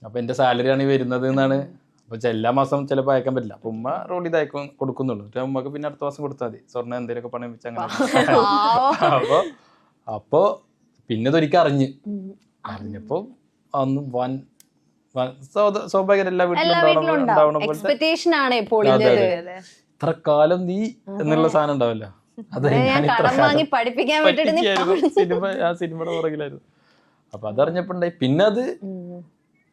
അപ്പോൾ എൻ്റെ സാലറിയാണ് വരുന്നത് എന്നാണ്. അപ്പോൾ എല്ലാ മാസം ചിലപ്പോൾ അയക്കാൻ പറ്റില്ല. അപ്പോൾ ഉമ്മ റോൾ ചെയ്ത് കൊടുക്കുന്നുള്ളൂ. ഉമ്മക്ക് പിന്നെ അടുത്ത മാസം കൊടുത്താൽ മതി, സ്വർണ്ണം എന്തെങ്കിലുമൊക്കെ പണം വെച്ച് അങ്ങനെ. അപ്പോൾ പിന്നെ ഇതൊരിക്കൽ അറിഞ്ഞപ്പോൾ അന്ന് സ്വാഭാവികം എല്ലാ വീട്ടിലും ഉണ്ടാവണ പോലെ ഇത്ര കാലം നീ എന്നുള്ള സാധനം ഉണ്ടാവില്ല. അത് സിനിമയുടെ പുറകിലായിരുന്നു. അപ്പൊ അതറിഞ്ഞപ്പോണ്ടായി. പിന്നെ അത്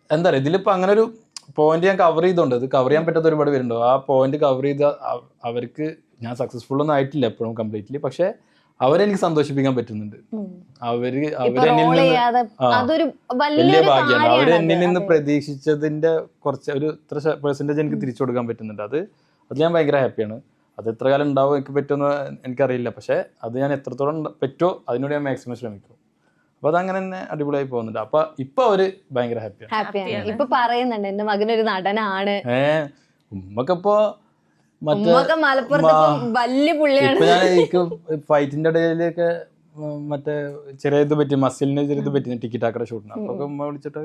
എന്താ പറയുക, ഇതിലിപ്പോ അങ്ങനെ ഒരു പോയിന്റ് ഞാൻ കവർ ചെയ്തോണ്ട്, അത് കവർ ചെയ്യാൻ പറ്റാത്ത ഒരുപാട് പേരുണ്ടോ. ആ പോയിന്റ് കവർ ചെയ്ത അവർക്ക് ഞാൻ സക്സസ്ഫുൾ ഒന്നും ആയിട്ടില്ല എപ്പോഴും കംപ്ലീറ്റ്ലി. പക്ഷെ അവരെനിക്ക് സന്തോഷിപ്പിക്കാൻ പറ്റുന്നുണ്ട്. അവരെന്നിൽ വലിയ ഭാഗ്യമാണ്. അവരെന്നിൽ നിന്ന് പ്രതീക്ഷിച്ചതിന്റെ കുറച്ച് ഒരു ഇത്ര പെർസെന്റേജ് എനിക്ക് തിരിച്ചു കൊടുക്കാൻ പറ്റുന്നുണ്ട്. അത് ഞാൻ ഭയങ്കര ഹാപ്പിയാണ്. അത് എത്ര കാലം ഉണ്ടാവും എനിക്ക് പറ്റുമെന്ന് എനിക്കറിയില്ല. പക്ഷെ അത് ഞാൻ എത്രത്തോളം പറ്റുമോ അതിനോട് ഞാൻ മാക്സിമം ശ്രമിക്കും. അപ്പൊ അതങ്ങനെ തന്നെ അടിപൊളിയായി പോകുന്നുണ്ട്. അപ്പൊ ഇപ്പൊ അവര് ഭയങ്കര ഹാപ്പിയാണ്. ഇപ്പൊ പറയുന്നുണ്ട് എന്റെ മകനൊരു നടനാണ്. ഉമ്മക്കിപ്പോ ഇപ്പൊ ഞാൻ എനിക്ക് ഫൈറ്റിന്റെ ഇടയിലൊക്കെ മറ്റേ ചെറിയ ഇത് പറ്റി, മസിലിന് ചെറിയ ഇത് പറ്റി ടിക്കറ്റ് ആക്കട ഷൂട്ടിന്. അപ്പൊ ഉമ്മ വിളിച്ചിട്ട്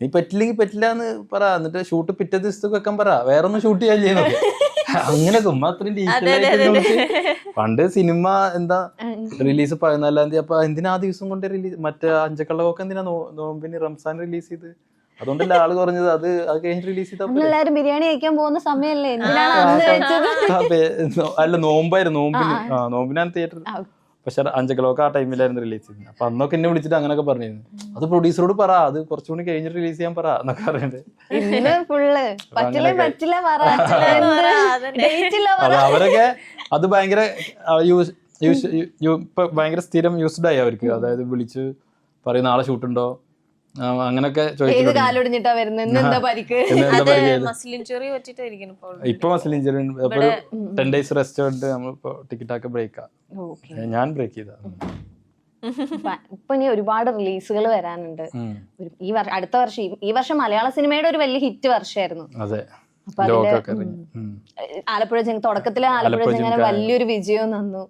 നീ പറ്റില്ലെങ്കിൽ പറ്റില്ല എന്ന് പറ, എന്നിട്ട് ഷൂട്ട് പിറ്റേ ദിവസത്തേക്ക് വെക്കാൻ പറ, വേറെ ഒന്നും ഷൂട്ട് ചെയ്യാൻ ചെയ്യുന്നത്. അങ്ങനെയൊക്കെ ഉമ്മ അത്രയും ഡീറ്റെയിലായിട്ട്. പണ്ട് സിനിമ എന്താ റിലീസ് 14-ാം തീയതി, അപ്പൊ എന്തിനാ ആ ദിവസം കൊണ്ട് റിലീസ്, മറ്റേ അഞ്ചക്കള്ളവൊക്കെ എന്തിനാ നോമ്പിന് റംസാൻ റിലീസ് ചെയ്ത്, അതുകൊണ്ടല്ലേ ആള് കുറഞ്ഞത്. അത് കഴിഞ്ഞ് റിലീസ് ചെയ്ത ബിരിയാണി കഴിക്കാൻ പോകുന്ന സമയല്ലേ? അല്ല, നോമ്പായിരുന്നു. നോമ്പിനാണ് തിയേറ്റർ. പക്ഷെ അഞ്ചക്കള്ളവൊക്കെ ആ ടൈമിലായിരുന്നു റിലീസ് ചെയ്യുന്നത്. അപ്പൊ അന്നൊക്കെ എന്നെ വിളിച്ചിട്ട് അങ്ങനെയൊക്കെ പറഞ്ഞിരുന്നു, അത് പ്രൊഡ്യൂസറോട് പറ, അത് കുറച്ചുകൂടി കഴിഞ്ഞിട്ട് റിലീസ് ചെയ്യാൻ പറ എന്നൊക്കെ പറയുന്നത്. അവരൊക്കെ അത് ഭയങ്കര ഭയങ്കര സ്ഥിരം യൂസ്ഡ് ആയി അവർക്ക്. അതായത് വിളിച്ച് പറയും നാളെ ഷൂട്ടുണ്ടോ അങ്ങനൊക്കെ ചോദിച്ചിട്ട്. ഇപ്പൊ മസിൽ ഇഞ്ചറി 10 days റെസ്റ്റ് ഉണ്ട്. നമ്മളിപ്പോ ടിക്കറ്റ് ഒക്കെ ബ്രേക്കാ, ഞാൻ ബ്രേക്ക് ചെയ്ത. ഇപ്പൊ ഇനി ഒരുപാട് റിലീസുകൾ വരാനുണ്ട്. അടുത്ത വർഷം, ഈ വർഷം മലയാള സിനിമയുടെ ഒരു വലിയ ഹിറ്റ് വർഷമായിരുന്നു. അതെ, ആലപ്പുഴ തുടക്കത്തില് ആലപ്പുഴ ചെങ്ങനെ വലിയൊരു വിജയം തന്നു.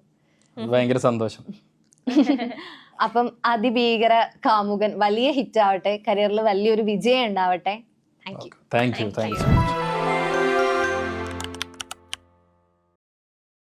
ഭയങ്കര സന്തോഷം. അപ്പം അതിഭീകര കാമുകൻ വലിയ ഹിറ്റ് ആവട്ടെ, കരിയറിൽ വലിയൊരു വിജയം ഉണ്ടാവട്ടെ. Thank you.